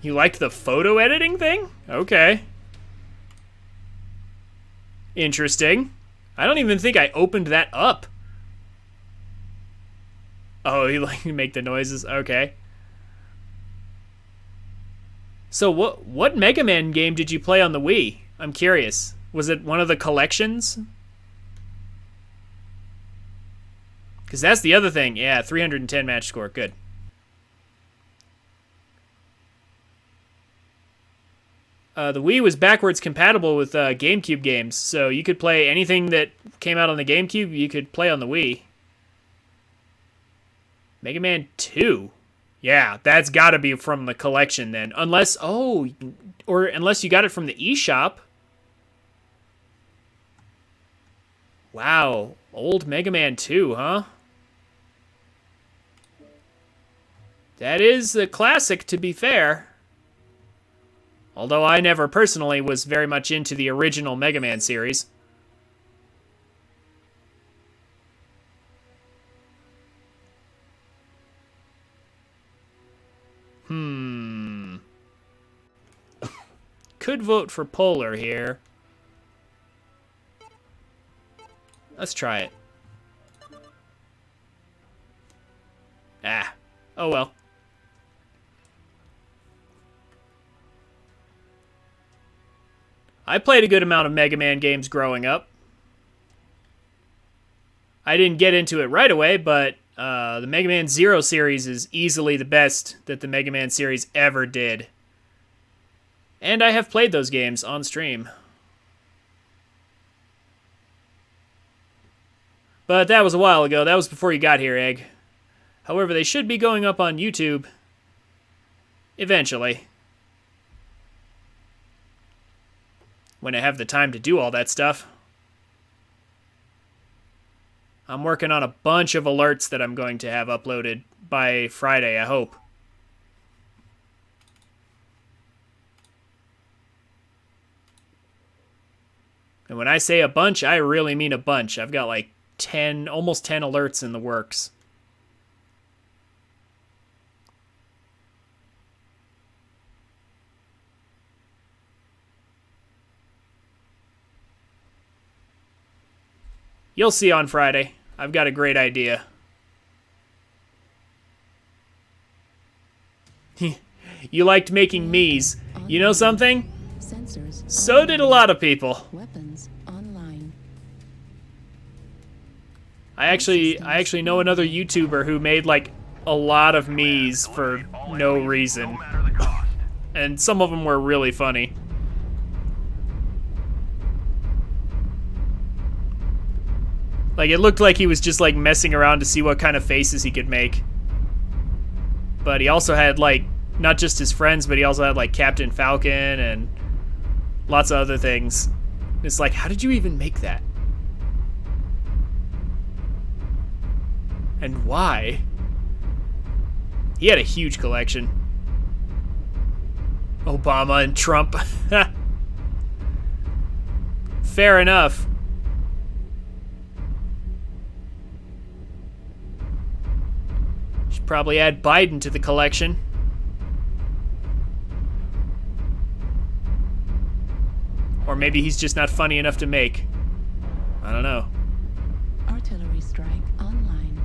You like the photo editing thing? Okay. Interesting. I don't even think I opened that up. Oh, you like to make the noises? Okay. So what Mega Man game did you play on the Wii? I'm curious. Was it one of the collections? Because that's the other thing. Yeah, 310 match score. Good. The Wii was backwards compatible with GameCube games, so you could play anything that came out on the GameCube, you could play on the Wii. Mega Man 2? Yeah, that's got to be from the collection then. Unless, oh, or unless you got it from the eShop. Wow, old Mega Man 2, huh? That is a classic, to be fair. Although I never personally was very much into the original Mega Man series. Could vote for Polar here. Let's try it. Ah. Oh well. I played a good amount of Mega Man games growing up. I didn't get into it right away, but the Mega Man Zero series is easily the best that the Mega Man series ever did. And I have played those games on stream. But that was a while ago. That was before you got here, Egg. However, they should be going up on YouTube eventually. When I have the time to do all that stuff. I'm working on a bunch of alerts that I'm going to have uploaded by Friday, I hope. And when I say a bunch, I really mean a bunch. I've got like 10, almost 10 alerts in the works. You'll see on Friday. I've got a great idea. You liked making me's. You know something? Sensors. So did a lot of people. Weapons online. I actually know another YouTuber who made like a lot of me's for no reason. No matter the cost. And some of them were really funny. Like, it looked like he was just, like, messing around to see what kind of faces he could make. But he also had, like, not just his friends, but he also had, like, Captain Falcon and lots of other things. It's like, how did you even make that? And why? He had a huge collection. Obama and Trump. Fair enough. Probably add Biden to the collection. Or maybe he's just not funny enough to make. I don't know. Artillery strike online.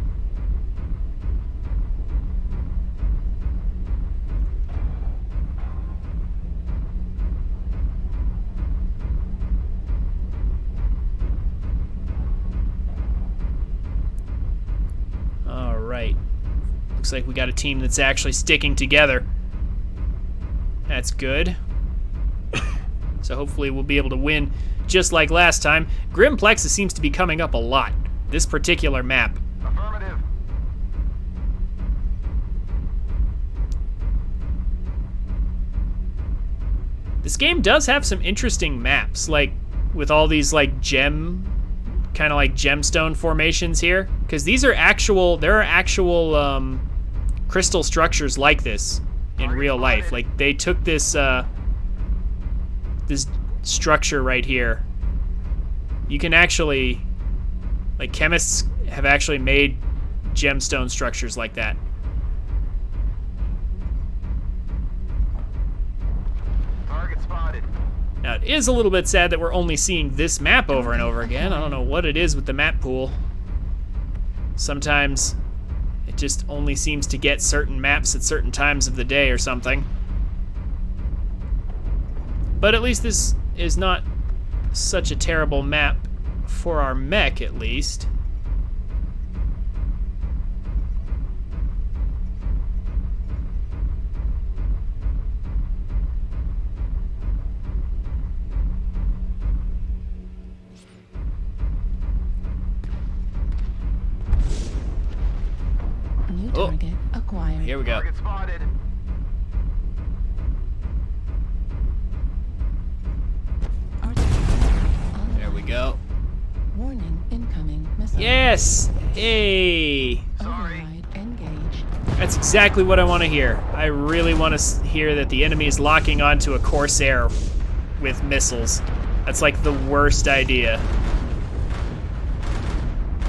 All right. Looks like we got a team that's actually sticking together. That's good. So hopefully we'll be able to win just like last time. Grim Plexus seems to be coming up a lot. This particular map. Affirmative. This game does have some interesting maps, like with all these like kind of like gemstone formations here. Because there are actual crystal structures like this in real life. Like they took this this structure right here. You can actually, like, chemists have actually made gemstone structures like that. Target spotted. Now it is a little bit sad that we're only seeing this map over and over again. I don't know what it is with the map pool. Sometimes it just only seems to get certain maps at certain times of the day or something. But at least this is not such a terrible map for our mech, at least. New target acquired. Here we go. Target spotted. There we go. Warning, incoming missile. Yes! Hey! Sorry. Override engaged. That's exactly what I want to hear. I really want to hear that the enemy is locking onto a Corsair with missiles. That's like the worst idea.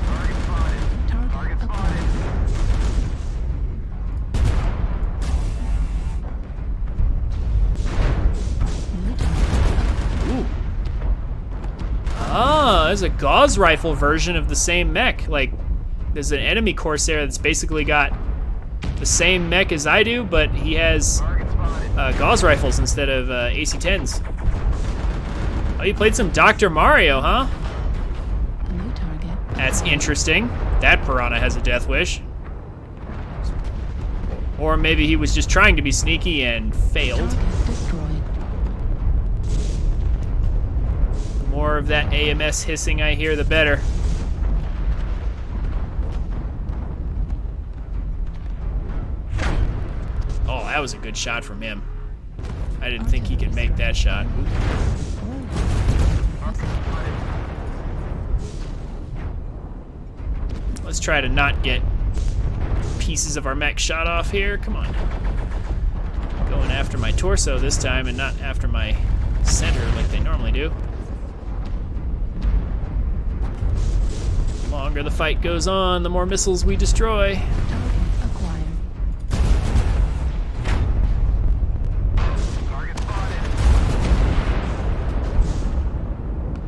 Target spotted. Target spotted. Ooh. Ah, there's a Gauss rifle version of the same mech. Like, there's an enemy Corsair that's basically got the same mech as I do, but he has Target spotted. Gauss rifles instead of AC-10s. Oh, you played some Dr. Mario, huh? New target. That's interesting. That piranha has a death wish. Or maybe he was just trying to be sneaky and failed. Target destroyed. The more of that AMS hissing I hear, the better. Oh, that was a good shot from him. I didn't think he could make that shot. Oop. Let's try to not get pieces of our mech shot off here. Come on. Going after my torso this time and not after my center like they normally do. The longer the fight goes on, the more missiles we destroy. Target acquired. Target spotted.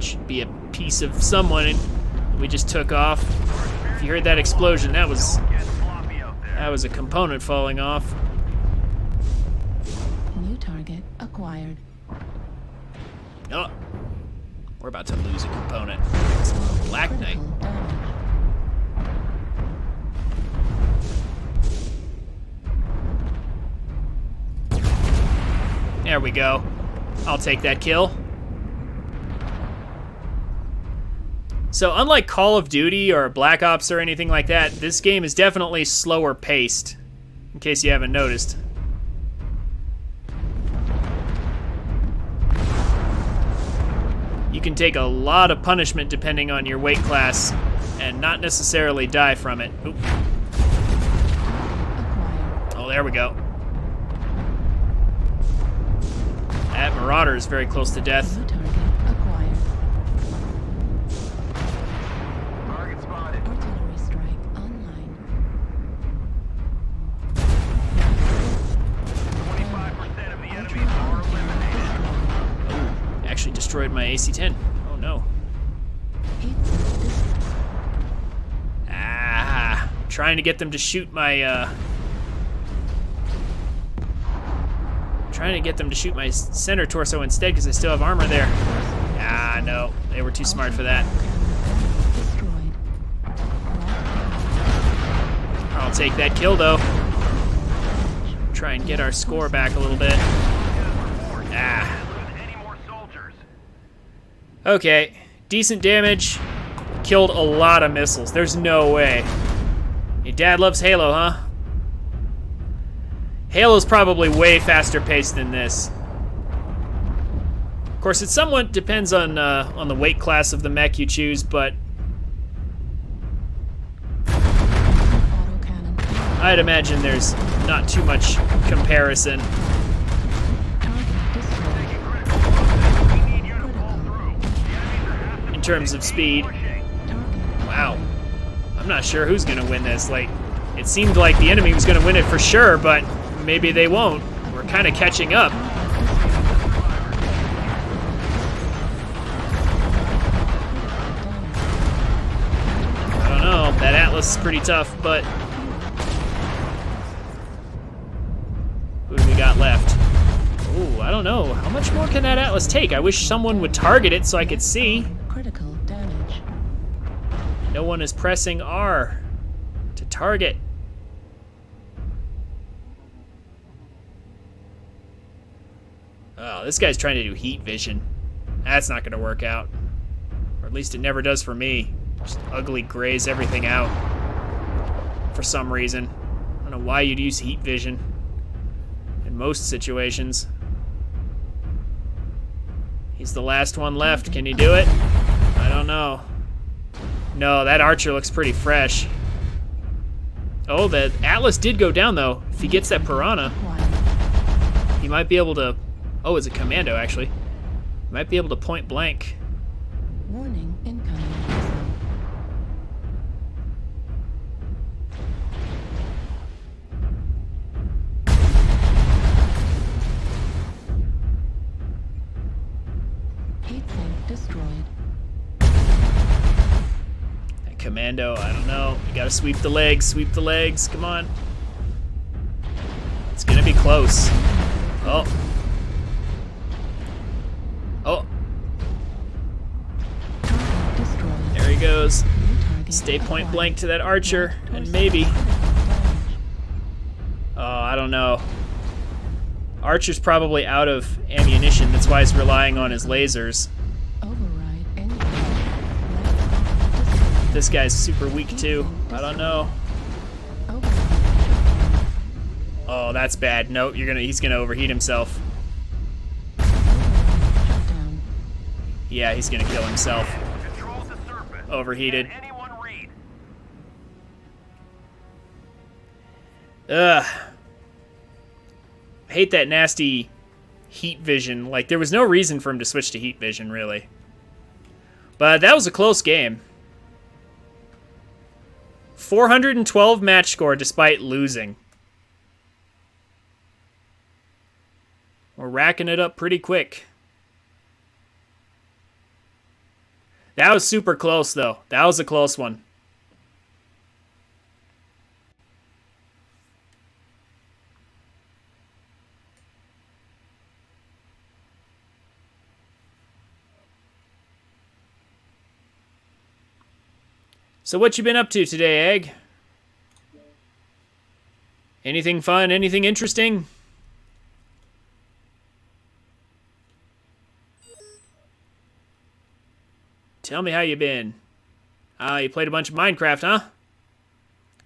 Should be a piece of someone we just took off. If you heard that explosion, that was Get sloppy out there. a component falling off. New target acquired. Oh, we're about to lose a component. Black Knight. Critical damage. There we go. I'll take that kill. So unlike Call of Duty or Black Ops or anything like that, this game is definitely slower paced, in case you haven't noticed. You can take a lot of punishment depending on your weight class and not necessarily die from it. Oop. Acquired. Oh, there we go. That Marauder is very close to death. New target acquired. Target spotted. Artillery strike online. 25% of the enemies are eliminated. Oh, actually destroyed my AC-10. Oh no. Ah, trying to get them to shoot my, center torso instead because I still have armor there. Ah, no, they were too smart for that. Destroyed. I'll take that kill though. Try and get our score back a little bit. Ah. Lose any more soldiers. Okay, decent damage. Killed a lot of missiles. There's no way. Your dad loves Halo, huh? Halo's probably way faster paced than this. Of course, it somewhat depends on the weight class of the mech you choose, but Autocannon. I'd imagine there's not too much comparison. Target destroyed. We need you to pull through. The enemies are half In terms of speed. pushing. Target. Wow. I'm not sure who's gonna win this. Like, it seemed like the enemy was gonna win it for sure, but maybe they won't. We're kind of catching up. I don't know. That Atlas is pretty tough, but who do we got left? Ooh, I don't know. How much more can that Atlas take? I wish someone would target it so I could see. Critical damage. No one is pressing R to target. Oh, this guy's trying to do heat vision. That's not gonna work out. Or at least it never does for me. Just ugly grays everything out. For some reason. I don't know why you'd use heat vision in most situations. He's the last one left. Can you do it? I don't know. No, that archer looks pretty fresh. Oh, the Atlas did go down, though. If he gets that Piranha, Acquired. he might be able to... Oh, it's a Commando, actually. Might be able to point blank. Warning, incoming missile. Heat sink destroyed. That Commando, I don't know. You gotta sweep the legs, come on. It's gonna be close. Oh. Oh, Target destroyed. there he goes. New target Stay point acquired. blank to that archer, and Torso maybe... critical damage. Oh, I don't know. Archer's probably out of ammunition, that's why he's relying on his lasers. Override engine. Left destroyed. This guy's super weak too. I don't know. Override. Oh, that's bad. No, he's gonna overheat himself. Override shut down. Yeah, he's gonna kill himself. Control the surface. Overheated. Can anyone read? Ugh. Hate that nasty heat vision. Like, there was no reason for him to switch to heat vision, really. But that was a close game. 412 match score despite losing. We're racking it up pretty quick. That was super close, though. That was a close one. So what you been up to today, Egg? Anything fun? Anything interesting? Tell me how you been. You played a bunch of Minecraft, huh?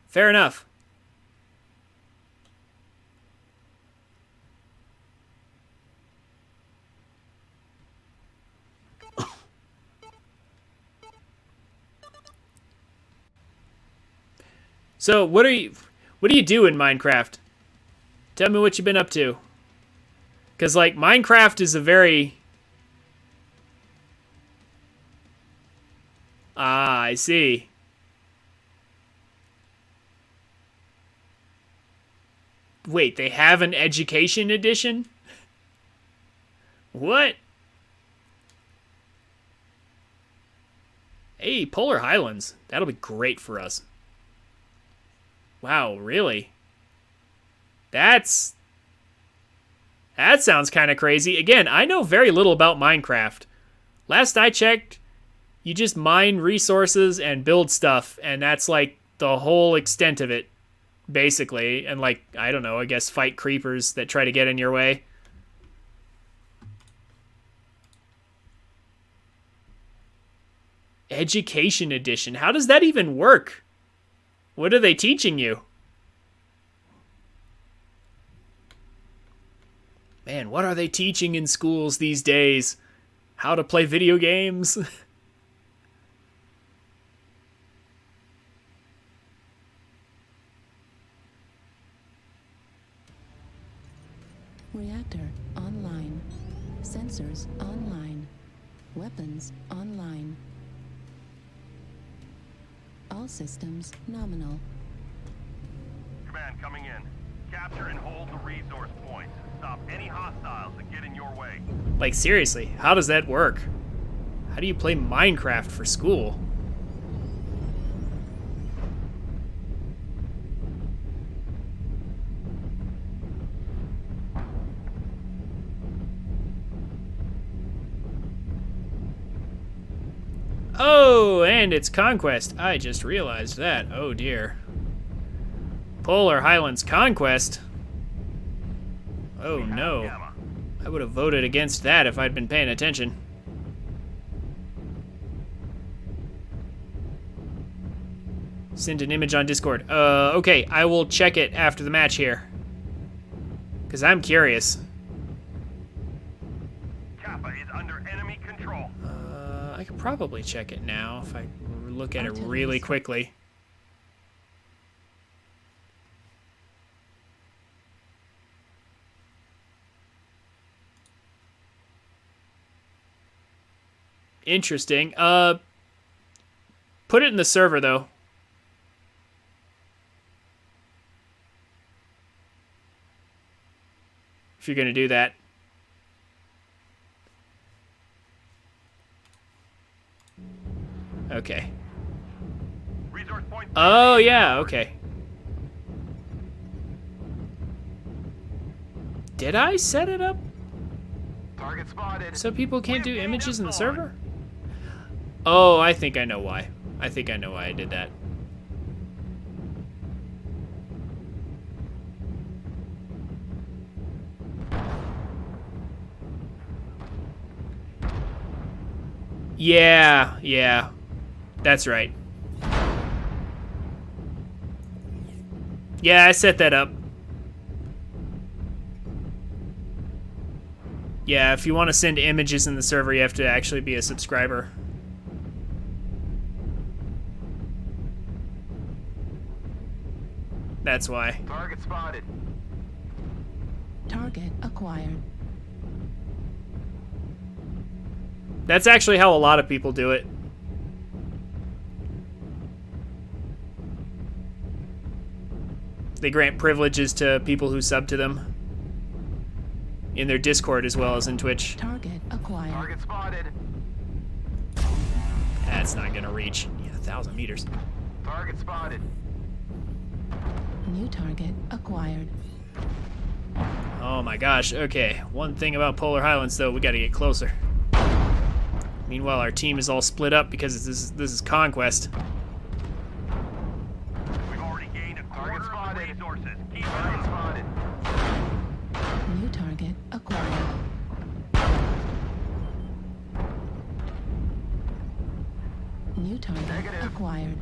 Fair enough. So, what do you do in Minecraft? Tell me what you've been up to. Cause like Minecraft is a very I see. Wait, they have an education edition? What? Hey, Polar Highlands. That'll be great for us. Wow, really? That sounds kind of crazy. Again, I know very little about Minecraft. Last I checked, you just mine resources and build stuff, and that's like the whole extent of it, basically. And like, I don't know, I guess fight creepers that try to get in your way. Education edition. How does that even work? What are they teaching you? Man, what are they teaching in schools these days? How to play video games? Reactor online. Sensors online. Weapons online. All systems nominal. Command coming in. Capture and hold the resource points. Stop any hostiles that get in your way. Like, seriously, how does that work? How do you play Minecraft for school? Oh, and it's Conquest. I just realized that. Oh, dear. Polar Highlands Conquest? Oh, no. Gamma. I would have voted against that if I'd been paying attention. Send an image on Discord. Okay, I will check it after the match here. Because I'm curious. Kappa is under enemy control. I could probably check it now if I look at it really quickly. interesting. Put it in the server, though. If you're going to do that. Okay. Resource point. Oh, yeah, okay. Did I set it up Target spotted. so people can't do images in the server? Oh, I think I know why. I think I know why I did that. Yeah. That's right. Yeah, I set that up. Yeah, if you want to send images in the server, you have to actually be a subscriber. That's why. Target spotted. Target acquired. That's actually how a lot of people do it. They grant privileges to people who sub to them. In their Discord as well as in Twitch. Target acquired. Target spotted. That's not gonna reach. Yeah, 1,000 meters. Target spotted. New target acquired. Oh my gosh, okay. One thing about Polar Highlands though, we gotta get closer. Meanwhile, our team is all split up because this is Conquest. We've already gained a quarter of the resources. Keep it up. Spotted. New target acquired. New target Negative. acquired.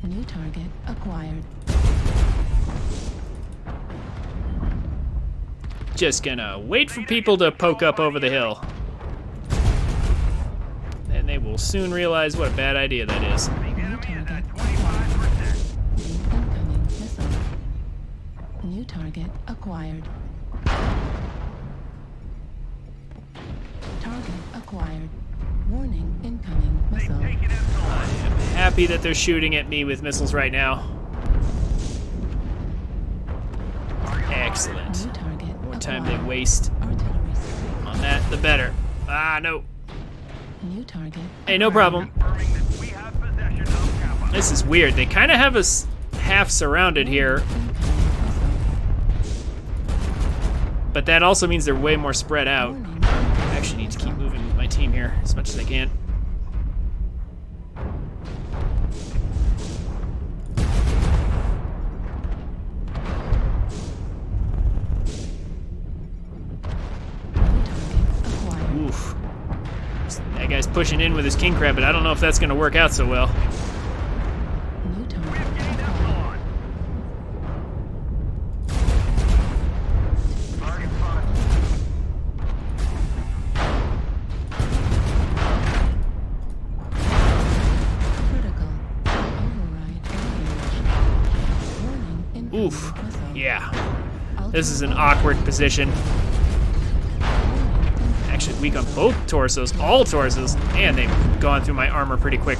New target acquired. Just gonna wait for people to poke up over the hill. And they will soon realize what a bad idea that is. The enemy is at 25%. Incoming missile. New target acquired. Target acquired. Warning, incoming They've missile. taken Epsilon. I am happy that they're shooting at me with missiles right now. Excellent. New target The more time they acquired. waste Artillery strike. on that, the better. Ah, no. New target. Hey, no acquired. problem. Confirming that we have possession of Kappa. This is weird. They kind of have us half surrounded here, Incoming missile. but that also means they're way more spread out. Warning, I actually need to keep moving with my team here as much as I can. new target acquired. Oof. That guy's pushing in with his king crab, but I don't know if that's going to work out so well. New target We've gained acquired. Epsilon. Target spotted. Critical. Override engaged. Warning, incoming Oof. missile. Yeah. This is an awkward position. Actually, weak on both torsos, all torsos, and they've gone through my armor pretty quick.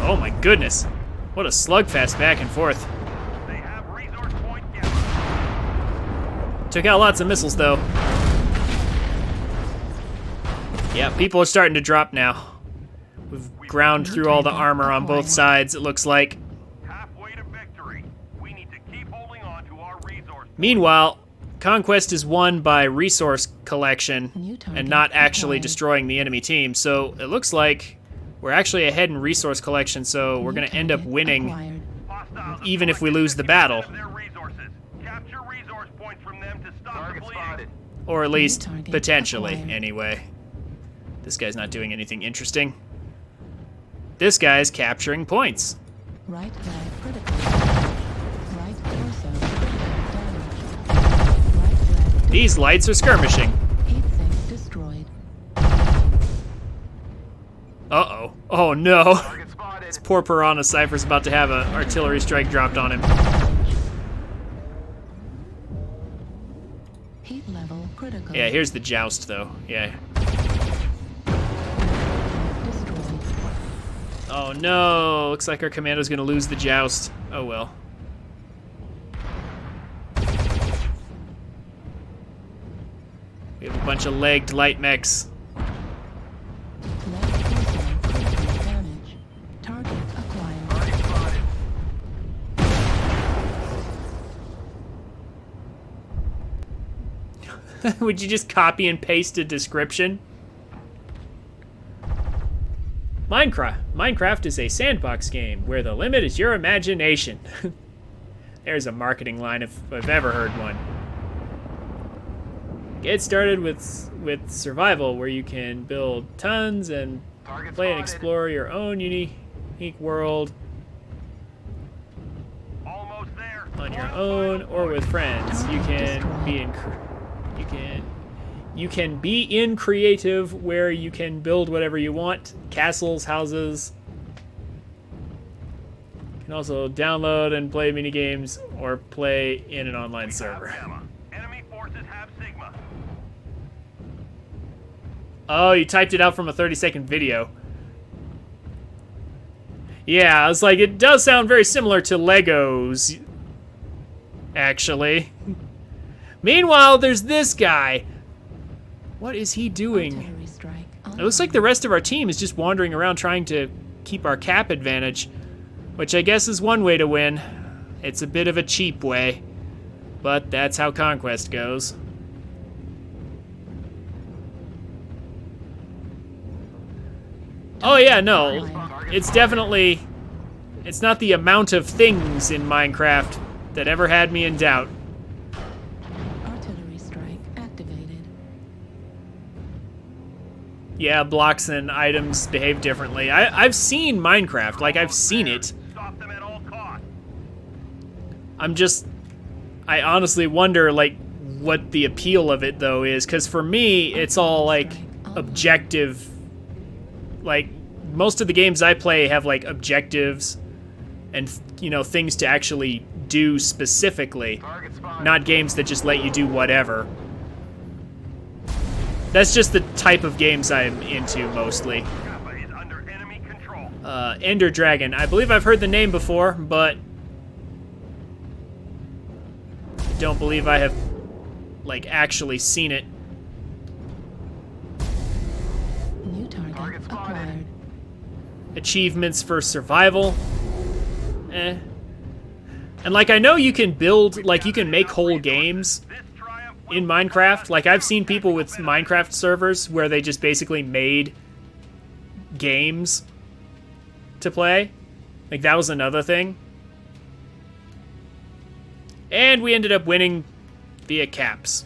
Oh my goodness. What a slugfest back and forth. They have resource point gathered. Took out lots of missiles, though. Yeah, people are starting to drop now. We've ground through all the armor on both sides, it looks like. Halfway to victory. We need to keep holding on to our resource. Meanwhile, Conquest is won by resource collection New target and not actually acquired. destroying the enemy team. So it looks like we're actually ahead in resource collection, so we're New going to end up target winning. acquired. Hostiles have Even if we collected lose the 50% battle. of their resources. Capture resource points from them to stop the bleeding. Or at least, target potentially, acquired. anyway. This guy's not doing anything interesting. This guy's capturing points. Right flag critical. Right torso critical damage. Right flag These lights are skirmishing. heat sink destroyed. Uh-oh. Oh, no. Target spotted. This poor Piranha Cypher's about to have an artillery strike dropped on him. Heat level critical. Yeah, here's the joust, though. Yeah. Destroyed. Oh no! Looks like our commando's gonna lose the joust. Oh well. We have a bunch of legged light mechs. Left torso critical damage. Target acquired. Target spotted. Would you just copy and paste a description? Minecraft is a sandbox game where the limit is your imagination. There's a marketing line if I've ever heard one. Get started with survival, where you can build tons and Target play and spotted. explore your own unique world Almost there. on your One own final or point. with friends. You can be in creative, where you can build whatever you want, castles, houses. You can also download and play mini games or play in an online server. Have Gamma. Enemy forces have Sigma. Oh, you typed it out from a 30-second video. Yeah, I was like, it does sound very similar to Legos, actually. Meanwhile, there's this guy. What is he doing? Artillery strike. It looks like the rest of our team is just wandering around trying to keep our cap advantage, which I guess is one way to win. It's a bit of a cheap way, but that's how Conquest goes. Oh yeah, no, it's definitely, it's not the amount of things in Minecraft that ever had me in doubt. Artillery strike activated. Yeah, blocks and items behave differently. I've seen Minecraft, like I've seen it. Stop them at all costs. I honestly wonder, like, what the appeal of it, though, is. Because for me, it's all, like, objective. Like, most of the games I play have, like, objectives and, you know, things to actually do specifically. Target spotted. Not games that just let you do whatever. That's just the type of games I'm into, mostly. Kappa is under enemy control. Ender Dragon. I believe I've heard the name before, but don't believe I have, like, actually seen it. New target Target spotted. acquired. Achievements for survival. And, like, I know you can build, like, you can make whole games This triumph will in Minecraft. Like, I've seen people with Minecraft servers where they just basically made games to play. Like, that was another thing. And we ended up winning via caps.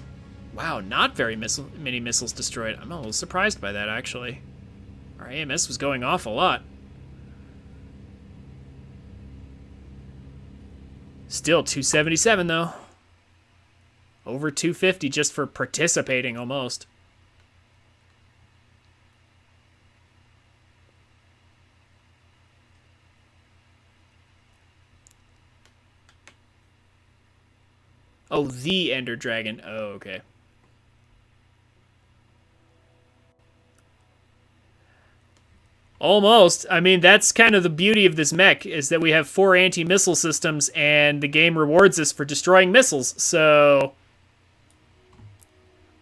Wow, not very many missiles destroyed. I'm a little surprised by that, actually. Our AMS was going off a lot. Still 277, though. Over 250 just for participating, almost. Oh, the Ender Dragon. Oh, okay. Almost. I mean, that's kind of the beauty of this mech, is that we have 4 anti-missile systems, and the game rewards us for destroying missiles. So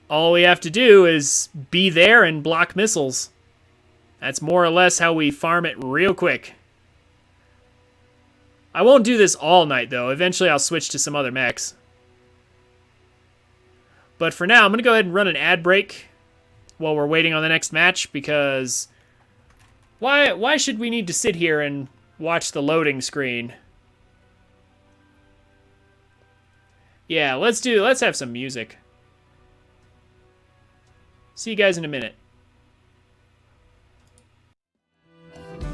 all we have to do is be there and block missiles. That's more or less how we farm it real quick. I won't do this all night, though. Eventually I'll switch to some other mechs. But for now, I'm going to go ahead and run an ad break while we're waiting on the next match, because why should we need to sit here and watch the loading screen? Yeah, let's have some music. See you guys in a minute.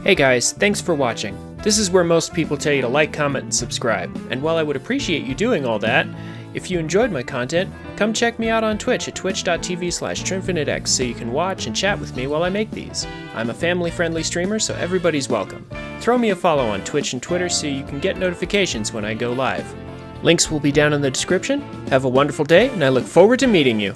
Hey guys, thanks for watching. This is where most people tell you to like, comment, and subscribe. And while I would appreciate you doing all that, if you enjoyed my content, come check me out on Twitch at twitch.tv/TrinfiniteX so you can watch and chat with me while I make these. I'm a family-friendly streamer, so everybody's welcome. throw me a follow on Twitch and Twitter so you can get notifications when I go live. Links will be down in the description. Have a wonderful day, and I look forward to meeting you.